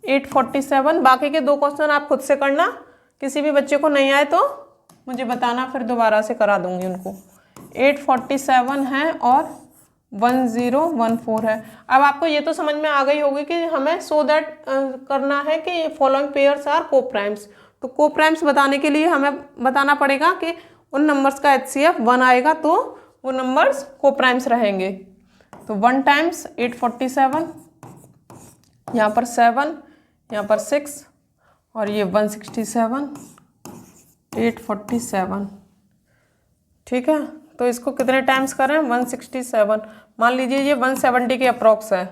847। बाकी के 2 क्वेश्चन आप खुद से करना, किसी भी बच्चे को नहीं आए तो मुझे बताना, फिर दोबारा से करा दूंगी उनको। 847 है और 1014 है। अब आपको ये तो समझ में आ गई होगी कि हमें सो दैट करना है कि फॉलोइंग पेयर्स आर कोप्राइम्स। तो कोप्राइम्स बताने के लिए हमें बताना पड़ेगा कि उन नंबर्स का HCF 1 आएगा तो वो नंबर्स कोप्राइम्स रहेंगे। तो 1 टाइम्स 847, यहाँ पर 7, यहाँ पर 6 और ये 167, 847, ठीक है, तो इसको कितने टाइम्स करें, 167। मान लीजिए ये 170 के अप्रॉक्स है,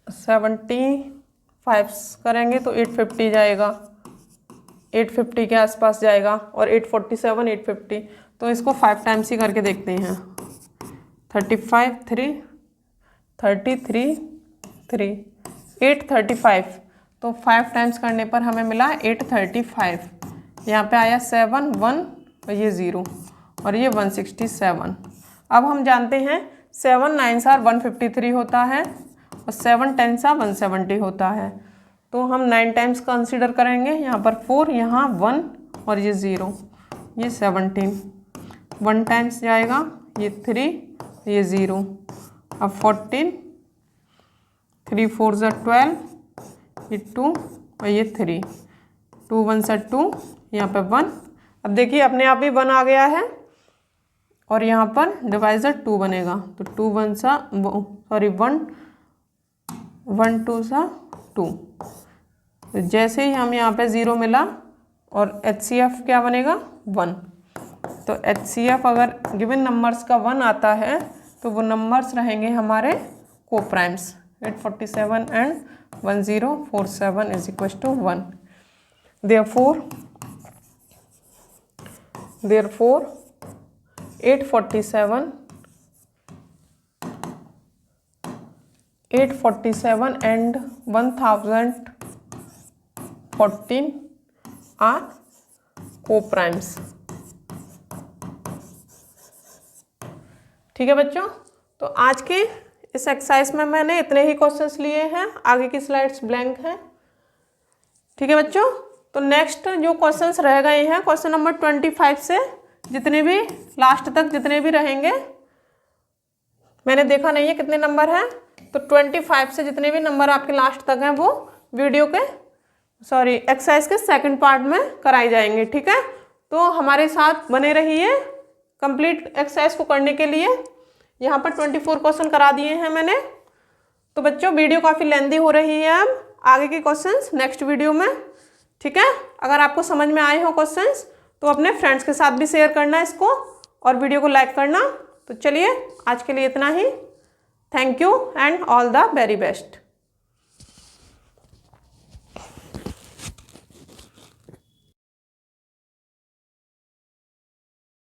75 करेंगे तो 850 जाएगा, 850 के आसपास जाएगा, और 847, 850, तो इसको 5 टाइम्स ही करके देखते हैं। 35, 3, 33, 3, 835, तो 5 टाइम्स करने पर हमें मिला 835। यहाँ पे आया 7, 1 और ये 0 और ये 167। अब हम जानते हैं 7 9 153 होता है और 7 10 170 होता है, तो हम 9 टाइम्स कंसीडर करेंगे। यहाँ पर 4, यहाँ 1 और ये 0, ये 17। 1 टाइम्स जाएगा, ये 3, ये 0, अब 14, 3 4 12, ये 2 और ये 3, 2 1 2, यहाँ पे 1। अब देखिए अपने आप ही 1 आ गया है और यहाँ पर डिवाइजर 2 बनेगा, तो 2 1 1 2 2। तो जैसे ही हम यहाँ पे 0 मिला और HCF क्या बनेगा, 1। तो HCF अगर गिवन नंबर्स का 1 आता है तो वो नंबर्स रहेंगे हमारे coprimes. 847 and 1047 is equal to 1। Therefore 847 and 1014 are coprimes. ठीक है बच्चों, तो आज के इस एक्सरसाइज में मैंने इतने ही क्वेश्चंस लिए हैं, आगे की स्लाइड्स ब्लैंक हैं। ठीक है बच्चों, तो नेक्स्ट जो क्वेश्चंस रह गए हैं क्वेश्चन नंबर 25 से जितने भी लास्ट तक जितने भी रहेंगे, मैंने देखा नहीं है कितने नंबर हैं, तो 25 से जितने भी नंबर आपके लास्ट तक हैं वो वीडियो के एक्सरसाइज के सेकंड पार्ट में कराए जाएंगे। ठीक है, तो हमारे साथ बने रहिए कंप्लीट एक्सरसाइज को करने के लिए। यहाँ पर 24 क्वेश्चन करा दिए हैं मैंने। तो बच्चों वीडियो काफ़ी लेंदी हो रही है, अब आगे के क्वेश्चंस नेक्स्ट वीडियो में। ठीक है, अगर आपको समझ में आए हो क्वेश्चंस तो अपने फ्रेंड्स के साथ भी शेयर करना इसको और वीडियो को लाइक करना। तो चलिए आज के लिए इतना ही। Thank you and all the very best.